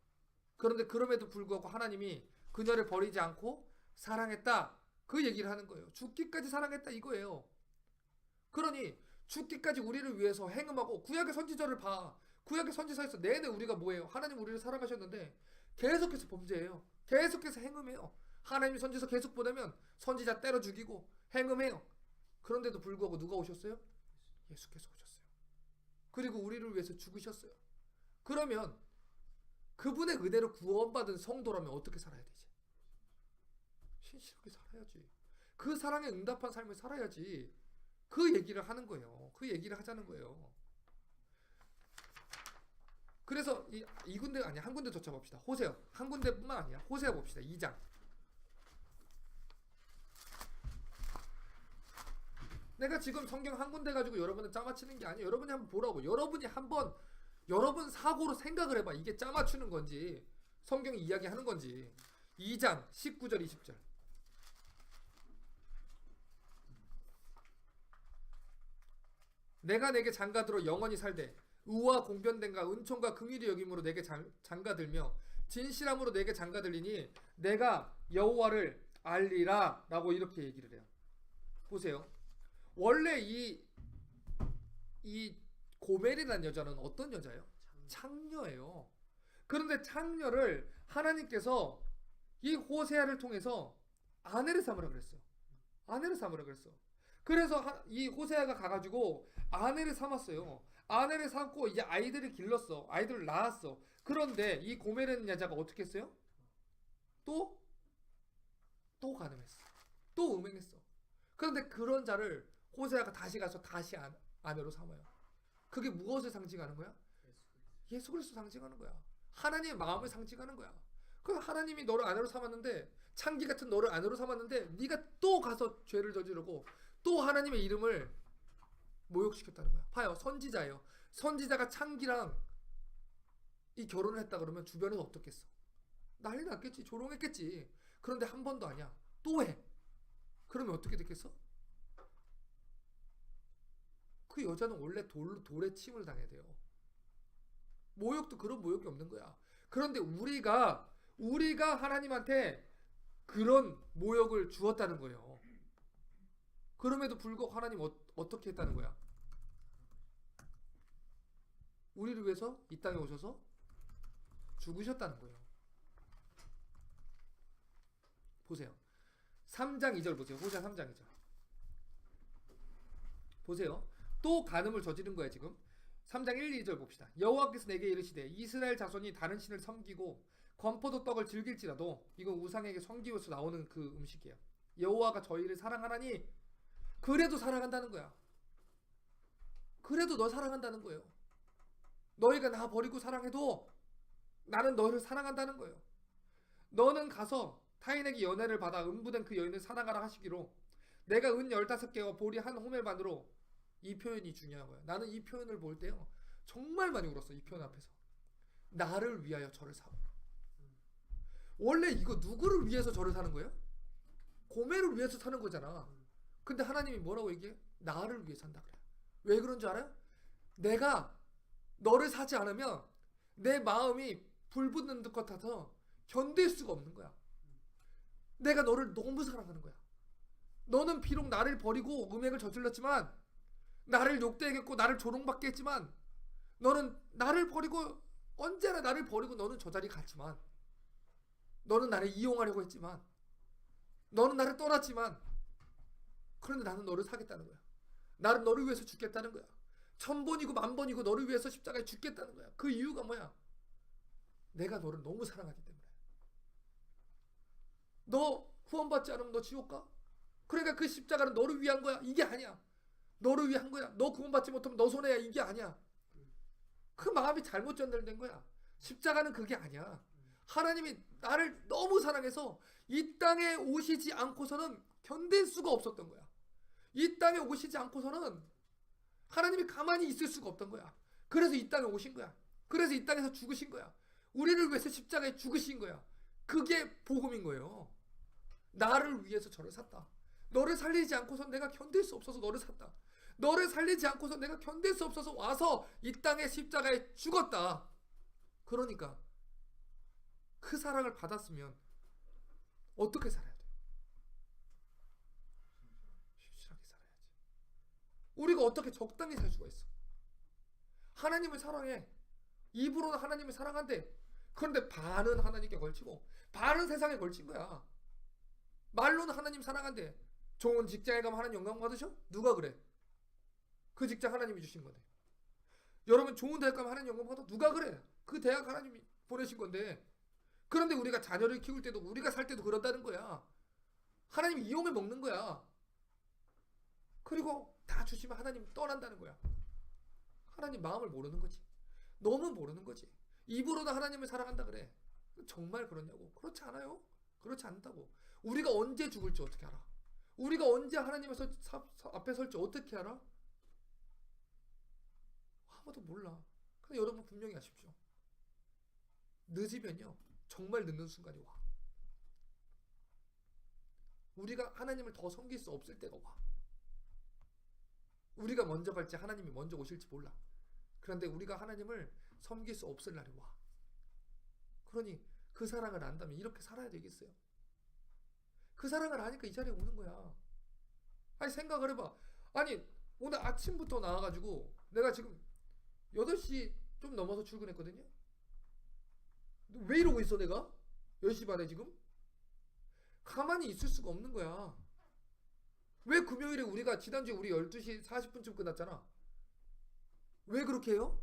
그런데 그럼에도 불구하고 하나님이 그녀를 버리지 않고 사랑했다. 그 얘기를 하는 거예요. 죽기까지 사랑했다 이거예요. 그러니 죽기까지 우리를 위해서 행음하고 구약의 선지자를 봐. 구약의 선지자에서 내내 우리가 뭐예요? 하나님 우리를 사랑하셨는데 계속해서 범죄해요. 계속해서 행음해요. 하나님이 선지자 계속 보내면 선지자 때려 죽이고 행음해요. 그런데도 불구하고 누가 오셨어요? 예수께서 오셨어요. 그리고 우리를 위해서 죽으셨어요. 그러면 그분의 은혜로 구원받은 성도라면 어떻게 살아야 되지? 신실하게 살아야지. 그 사랑에 응답한 삶을 살아야지. 그 얘기를 하는 거예요. 그 얘기를 하자는 거예요. 그래서 이 군데 아니야. 한 군데 더 쳐봅시다. 호세아. 한 군데뿐만 아니야. 호세아 봅시다. 2장. 내가 지금 성경 한 군데 가지고 여러분을 짜맞추는 게 아니에요. 여러분이 한번 보라고. 여러분이 한번 여러분 사고로 생각을 해봐. 이게 짜맞추는 건지 성경이 이야기하는 건지. 2장 19절 20절. 내가 내게 장가들어 영원히 살되 의와 공변됨과 은총과 긍휼이 여김으로 내게 장가들며 진실함으로 내게 장가들리니 내가 여호와를 알리라 라고 이렇게 얘기를 해요. 보세요. 원래 이 고멜이라는 여자는 어떤 여자예요? 창녀예요. 그런데 창녀를 하나님께서 이 호세아를 통해서 아내를 삼으라 그랬어요. 아내를 삼으라 그랬어. 그래서 이 호세아가 가가지고 아내를 삼았어요. 아내를 삼고 이제 아이들을 길렀어. 아이들을 낳았어. 그런데 이 고멜이라는 여자가 어떻게 했어요? 또 간음했어. 또 음행했어. 그런데 그런 자를 호세아가 다시 가서 다시 아내로 삼아요. 그게 무엇을 상징하는 거야? 예수 그리스도 상징하는 거야. 하나님의 마음을 상징하는 거야. 그 하나님이 너를 아내로 삼았는데 창기 같은 너를 아내로 삼았는데 네가 또 가서 죄를 저지르고 또 하나님의 이름을 모욕시켰다는 거야. 봐요. 선지자예요. 선지자가 창기랑 이 결혼을 했다 그러면 주변에서 어떻겠어? 난리 났겠지. 조롱했겠지. 그런데 한 번도 아니야. 또 해. 그러면 어떻게 됐겠어? 그 여자는 원래 돌에 침을 당해야 돼요. 모욕도 그런 모욕이 없는 거야. 그런데 우리가 하나님한테 그런 모욕을 주었다는 거예요. 그럼에도 불구하고 하나님 어떻게 했다는 거야? 우리를 위해서 이 땅에 오셔서 죽으셨다는 거예요. 보세요. 3장 2절 보세요. 호세아 3장 2절. 보세요. 또 간음을 저지른 거야 지금. 3장 1, 2절 봅시다. 여호와께서 내게 이르시되 이스라엘 자손이 다른 신을 섬기고 건포도 떡을 즐길지라도, 이건 우상에게 섬기면서 나오는 그 음식이에요. 여호와가 저희를 사랑하나니 그래도 사랑한다는 거야. 그래도 너 사랑한다는 거예요. 너희가 나 버리고 사랑해도 나는 너희를 사랑한다는 거예요. 너는 가서 타인에게 연애를 받아 음부된 그 여인을 사랑하라 하시기로 내가 은 15개와 보리 한 호멜만으로, 이 표현이 중요한 거예요. 나는 이 표현을 볼 때요 정말 많이 울었어. 이 표현 앞에서. 나를 위하여 저를 사오. 원래 이거 누구를 위해서 저를 사는 거예요? 고멜을 위해서 사는 거잖아. 근데 하나님이 뭐라고 얘기해? 나를 위해 산다 그래. 왜 그런 줄 알아요? 내가 너를 사지 않으면 내 마음이 불붙는 것 같아서 견딜 수가 없는 거야. 내가 너를 너무 사랑하는 거야. 너는 비록 나를 버리고 음행을 저질렀지만 나를 욕되겠고 나를 조롱받게 했지만 너는 나를 버리고 언제나 나를 버리고 너는 저 자리에 갔지만 너는 나를 이용하려고 했지만 너는 나를 떠났지만 그런데 나는 너를 사겠다는 거야. 나는 너를 위해서 죽겠다는 거야. 1000번이고 10,000번이고 너를 위해서 십자가에 죽겠다는 거야. 그 이유가 뭐야? 내가 너를 너무 사랑하기 때문에. 너 후원받지 않으면 너 지옥 가? 그러니까 그 십자가는 너를 위한 거야. 이게 아니야. 너를 위한 거야. 너 구원받지 못하면 너 손해야. 이게 아니야. 그 마음이 잘못 전달된 거야. 십자가는 그게 아니야. 하나님이 나를 너무 사랑해서 이 땅에 오시지 않고서는 견딜 수가 없었던 거야. 이 땅에 오시지 않고서는 하나님이 가만히 있을 수가 없던 거야. 그래서 이 땅에 오신 거야. 그래서 이 땅에서 죽으신 거야. 우리를 위해서 십자가에 죽으신 거야. 그게 복음인 거예요. 나를 위해서 저를 샀다. 너를 살리지 않고서 내가 견딜 수 없어서 너를 샀다. 너를 살리지 않고서 내가 견딜 수 없어서 와서 이 땅에 십자가에 죽었다. 그러니까 그 사랑을 받았으면 어떻게 살아야 돼? 신실하게 살아야지. 우리가 어떻게 적당히 살 수가 있어? 하나님을 사랑해. 입으로는 하나님을 사랑한대. 그런데 반은 하나님께 걸치고 반은 세상에 걸친 거야. 말로는 하나님 사랑한대. 좋은 직장에 가면 하나님 영광 받으셔? 누가 그래? 그 직장 하나님이 주신 건데. 여러분 좋은 대학 가면 하나님 영광 받아? 누가 그래? 그 대학 하나님이 보내신 건데. 그런데 우리가 자녀를 키울 때도 우리가 살 때도 그렇다는 거야. 하나님이 이용해 먹는 거야. 그리고 다 주시면 하나님 떠난다는 거야. 하나님 마음을 모르는 거지. 너무 모르는 거지. 입으로도 하나님을 사랑한다 그래. 정말 그러냐고. 그렇지 않아요. 그렇지 않다고. 우리가 언제 죽을지 어떻게 알아? 우리가 언제 하나님 앞에 설지 어떻게 알아? 아무도 몰라. 근데 여러분 분명히 아십시오. 늦으면요. 정말 늦는 순간이 와. 우리가 하나님을 더 섬길 수 없을 때가 와. 우리가 먼저 갈지 하나님이 먼저 오실지 몰라. 그런데 우리가 하나님을 섬길 수 없을 날이 와. 그러니 그 사랑을 안다면 이렇게 살아야 되겠어요? 그 사랑을 아니까 이 자리에 오는 거야. 아니 생각을 해봐. 아니 오늘 아침부터 나와가지고 내가 지금 8시 좀 넘어서 출근했거든요. 왜 이러고 있어 내가? 10시 반에 지금? 가만히 있을 수가 없는 거야. 왜 금요일에 우리가 지난주에 우리 12시 40분쯤 끝났잖아. 왜 그렇게 해요?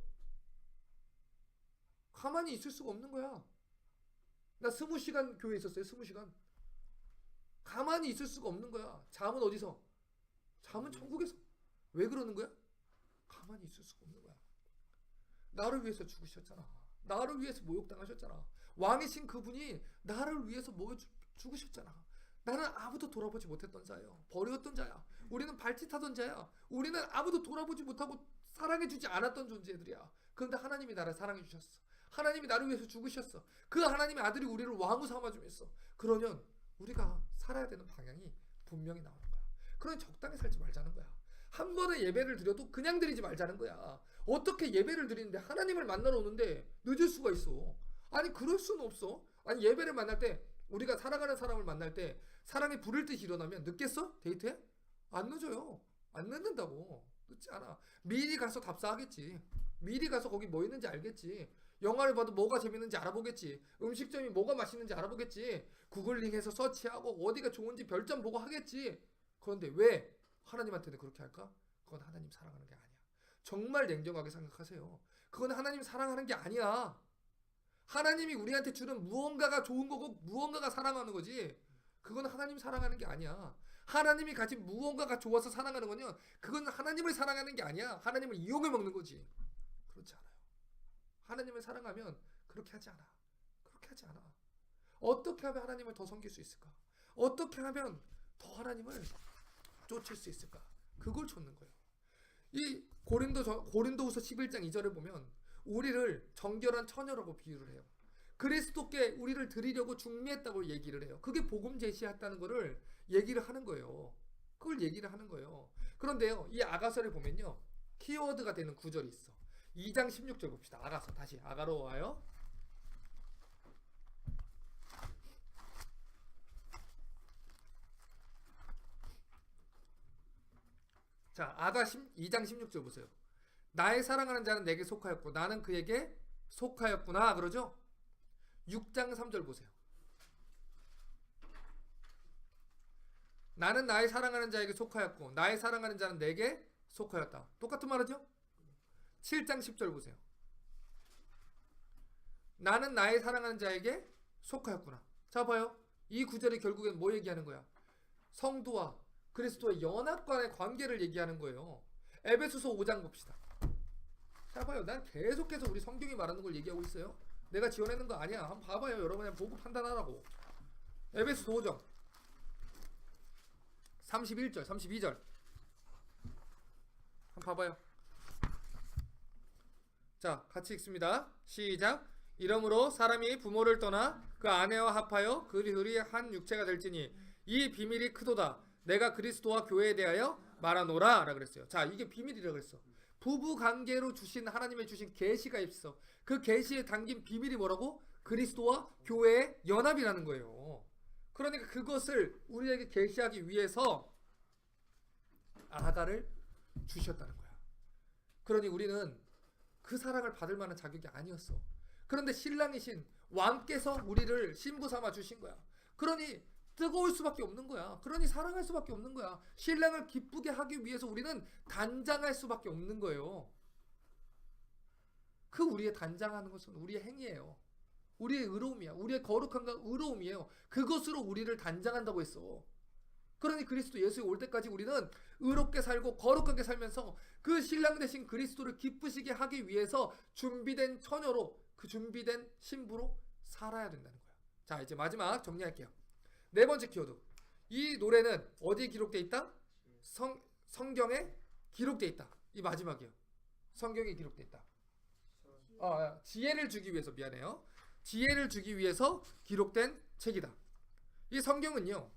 가만히 있을 수가 없는 거야. 나 20시간 교회에 있었어요. 20시간. 가만히 있을 수가 없는 거야. 잠은 어디서? 잠은 천국에서. 왜 그러는 거야? 가만히 있을 수가 없는 거야. 나를 위해서 죽으셨잖아. 나를 위해서 모욕당하셨잖아. 왕이신 그분이 나를 위해서 죽으셨잖아. 나는 아무도 돌아보지 못했던 자예요. 버렸던 자야. 우리는 발짓하던 자야. 우리는 아무도 돌아보지 못하고 사랑해주지 않았던 존재들이야. 그런데 하나님이 나를 사랑해주셨어. 하나님이 나를 위해서 죽으셨어. 그 하나님의 아들이 우리를 왕으로 삼아주셨어. 그러면 우리가 살아야 되는 방향이 분명히 나오는 거야. 그러니 적당히 살지 말자는 거야. 한 번의 예배를 드려도 그냥 드리지 말자는 거야. 어떻게 예배를 드리는데 하나님을 만나러 오는데 늦을 수가 있어? 아니 그럴 수는 없어. 아니 예배를 만날 때 우리가 사랑하는 사람을 만날 때 사랑이 부를 듯이 일어나면 늦겠어? 데이트해? 안 늦어요. 안 늦는다고. 늦지 않아. 미리 가서 답사하겠지. 미리 가서 거기 뭐 있는지 알겠지. 영화를 봐도 뭐가 재밌는지 알아보겠지. 음식점이 뭐가 맛있는지 알아보겠지. 구글링해서 서치하고 어디가 좋은지 별점 보고 하겠지. 그런데 왜 하나님한테는 그렇게 할까? 그건 하나님 사랑하는 게 아니야. 정말 냉정하게 생각하세요. 그건 하나님 사랑하는 게 아니야. 하나님이 우리한테 주는 무언가가 좋은 거고 무언가가 사랑하는 거지. 그건 하나님 사랑하는 게 아니야. 하나님이 가진 무언가가 좋아서 사랑하는 거냐? 그건 하나님을 사랑하는 게 아니야. 하나님을 이용해 먹는 거지. 그렇지 않아요. 하나님을 사랑하면 그렇게 하지 않아. 그렇게 하지 않아. 어떻게 하면 하나님을 더 섬길 수 있을까? 어떻게 하면 더 하나님을 쫓을 수 있을까? 그걸 쫓는 거예요. 이 고린도후서 11장 2절을 보면 우리를 정결한 처녀라고 비유를 해요. 그리스도께 우리를 드리려고 중매했다고 얘기를 해요. 그게 복음 제시했다는 거를 얘기를 하는 거예요. 그걸 얘기를 하는 거예요. 그런데요, 이 아가서를 보면요, 키워드가 되는 구절이 있어. 2장 16절 봅시다. 아가서 다시 아가로 와요. 자, 아가 2장 16절 보세요. 나의 사랑하는 자는 내게 속하였고 나는 그에게 속하였구나 그러죠? 6장 3절 보세요. 나는 나의 사랑하는 자에게 속하였고 나의 사랑하는 자는 내게 속하였다. 똑같은 말이죠? 7장 10절 보세요. 나는 나의 사랑하는 자에게 속하였구나. 자 봐요. 이 구절이 결국엔 뭐 얘기하는 거야? 성도와 그리스도의 연합 간의 관계를 얘기하는 거예요. 에베소서 5장 봅시다. 자 봐요. 난 계속해서 우리 성경이 말하는 걸 얘기하고 있어요. 내가 지어내는 거 아니야. 한번 봐봐요. 여러분 그냥 보고 판단하라고. 에베소서 5장 31절 32절 한번 봐봐요. 자 같이 읽습니다. 시작. 이러므로 사람이 부모를 떠나 그 아내와 합하여 그리 둘이 한 육체가 될지니 이 비밀이 크도다. 내가 그리스도와 교회에 대하여 말하노라 라 그랬어요. 자 이게 비밀이라 그랬어. 부부 관계로 주신 하나님의 주신 계시가 있어. 그 계시에 담긴 비밀이 뭐라고? 그리스도와 교회의 연합이라는 거예요. 그러니까 그것을 우리에게 계시하기 위해서 아가를 주셨다는 거야. 그러니 우리는 그 사랑을 받을 만한 자격이 아니었어. 그런데 신랑이신 왕께서 우리를 신부 삼아 주신 거야. 그러니 뜨거울 수밖에 없는 거야. 그러니 사랑할 수밖에 없는 거야. 신랑을 기쁘게 하기 위해서 우리는 단장할 수밖에 없는 거예요. 그 우리의 단장하는 것은 우리의 행위예요. 우리의 의로움이야. 우리의 거룩함과 의로움이에요. 그것으로 우리를 단장한다고 했어. 그러니 그리스도 예수에 올 때까지 우리는 의롭게 살고 거룩하게 살면서 그 신랑 되신 그리스도를 기쁘시게 하기 위해서 준비된 처녀로 그 준비된 신부로 살아야 된다는 거야. 자 이제 마지막 정리할게요. 네 번째 키워드. 이 노래는 어디에 기록되어 있다? 성경에 기록되어 있다. 이 마지막이에요. 성경에 기록되어 있다. 지혜를 주기 위해서 미안해요. 지혜를 주기 위해서 기록된 책이다. 이 성경은요.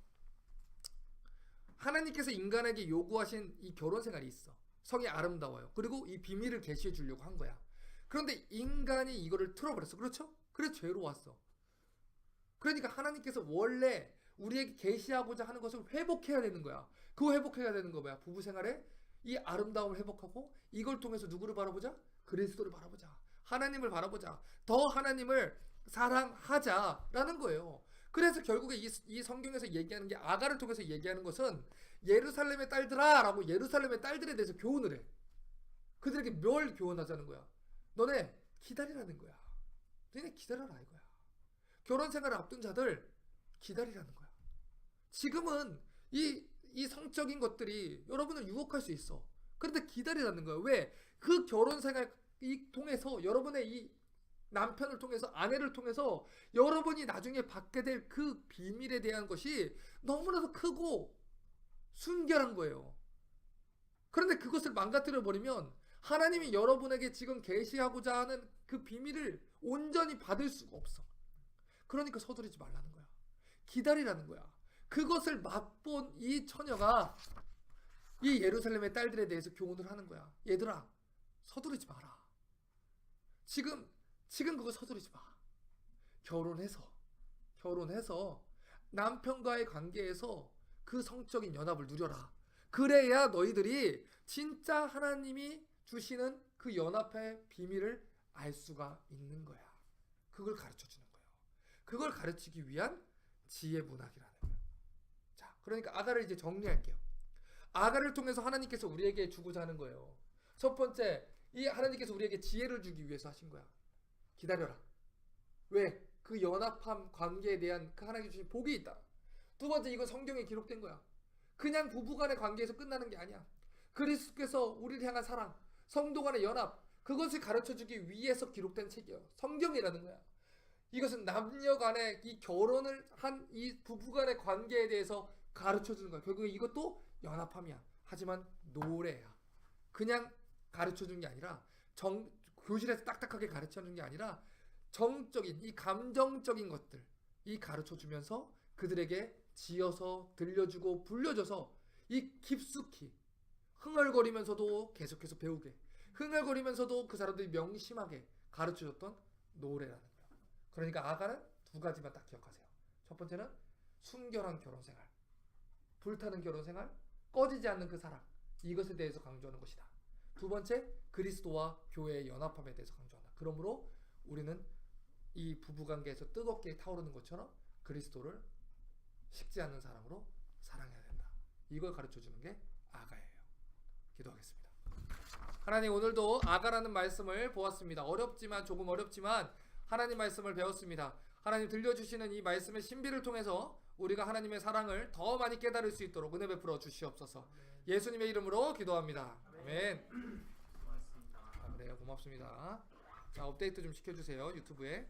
하나님께서 인간에게 요구하신 이 결혼 생활이 있어. 성이 아름다워요. 그리고 이 비밀을 계시해 주려고 한 거야. 그런데 인간이 이거를 틀어버렸어. 그렇죠? 그래서 죄로 왔어. 그러니까 하나님께서 원래 우리에게 계시하고자 하는 것을 회복해야 되는 거야. 그 회복해야 되는 거 뭐야? 부부 생활에 이 아름다움을 회복하고 이걸 통해서 누구를 바라보자? 그리스도를 바라보자. 하나님을 바라보자. 더 하나님을 사랑하자라는 거예요. 그래서 결국에 이 성경에서 얘기하는 게 아가를 통해서 얘기하는 것은 예루살렘의 딸들아 라고 예루살렘의 딸들에 대해서 교훈을 해. 그들에게 뭘 교훈하자는 거야? 너네 기다리라는 거야. 너네 기다려라 이거야. 결혼 생활을 앞둔 자들 기다리라는 거야. 지금은 이 성적인 것들이 여러분을 유혹할 수 있어. 그런데 기다리라는 거야. 왜? 그 결혼 생활 통해서 여러분의 이 남편을 통해서 아내를 통해서 여러분이 나중에 받게 될 그 비밀에 대한 것이 너무나도 크고 순결한 거예요. 그런데 그것을 망가뜨려 버리면 하나님이 여러분에게 지금 계시하고자 하는 그 비밀을 온전히 받을 수가 없어. 그러니까 서두르지 말라는 거야. 기다리라는 거야. 그것을 맛본 이 처녀가 이 예루살렘의 딸들에 대해서 교훈을 하는 거야. 얘들아, 서두르지 마라. 지금 그거 서두르지 마. 결혼해서 남편과의 관계에서 그 성적인 연합을 누려라. 그래야 너희들이 진짜 하나님이 주시는 그 연합의 비밀을 알 수가 있는 거야. 그걸 가르쳐 주는 거예요. 그걸 가르치기 위한 지혜 문학이라는 거예요. 자, 그러니까 아가를 이제 정리할게요. 아가를 통해서 하나님께서 우리에게 주고자 하는 거예요. 첫 번째, 이 하나님께서 우리에게 지혜를 주기 위해서 하신 거야. 기다려라. 왜? 그 연합한 관계에 대한 그 하나님이 주신 복이 있다. 두 번째, 이건 성경에 기록된 거야. 그냥 부부간의 관계에서 끝나는 게 아니야. 그리스도께서 우리를 향한 사랑, 성도 간의 연합, 그것을 가르쳐주기 위해서 기록된 책이에요. 성경이라는 거야. 이것은 남녀 간의 이 결혼을 한 이 부부 간의 관계에 대해서 가르쳐주는 거야. 결국에 이것도 연합함이야. 하지만 노래야. 그냥 가르쳐주는 게 아니라 교실에서 딱딱하게 가르쳐주는 게 아니라 정적인 이 감정적인 것들 이 가르쳐주면서 그들에게 지어서 들려주고 불려줘서 이 깊숙이 흥얼거리면서도 계속해서 배우게 흥얼거리면서도 그 사람들이 명심하게 가르쳐줬던 노래라는 거예요. 그러니까 아가는 두 가지만 딱 기억하세요. 첫 번째는 순결한 결혼생활, 불타는 결혼생활, 꺼지지 않는 그 사랑. 이것에 대해서 강조하는 것이다. 두 번째, 그리스도와 교회의 연합함에 대해서 강조한다. 그러므로 우리는 이 부부관계에서 뜨겁게 타오르는 것처럼 그리스도를 식지 않는 사랑으로 사랑해야 된다. 이걸 가르쳐주는 게 아가예요. 기도하겠습니다. 하나님, 오늘도 아가라는 말씀을 보았습니다. 조금 어렵지만 하나님 말씀을 배웠습니다. 하나님, 들려주시는 이 말씀의 신비를 통해서 우리가 하나님의 사랑을 더 많이 깨달을 수 있도록 은혜 베풀어 주시옵소서. 예수님의 이름으로 기도합니다. 아멘. 고맙습니다. 그래요. 고맙습니다. 자, 업데이트 좀 시켜주세요. 유튜브에.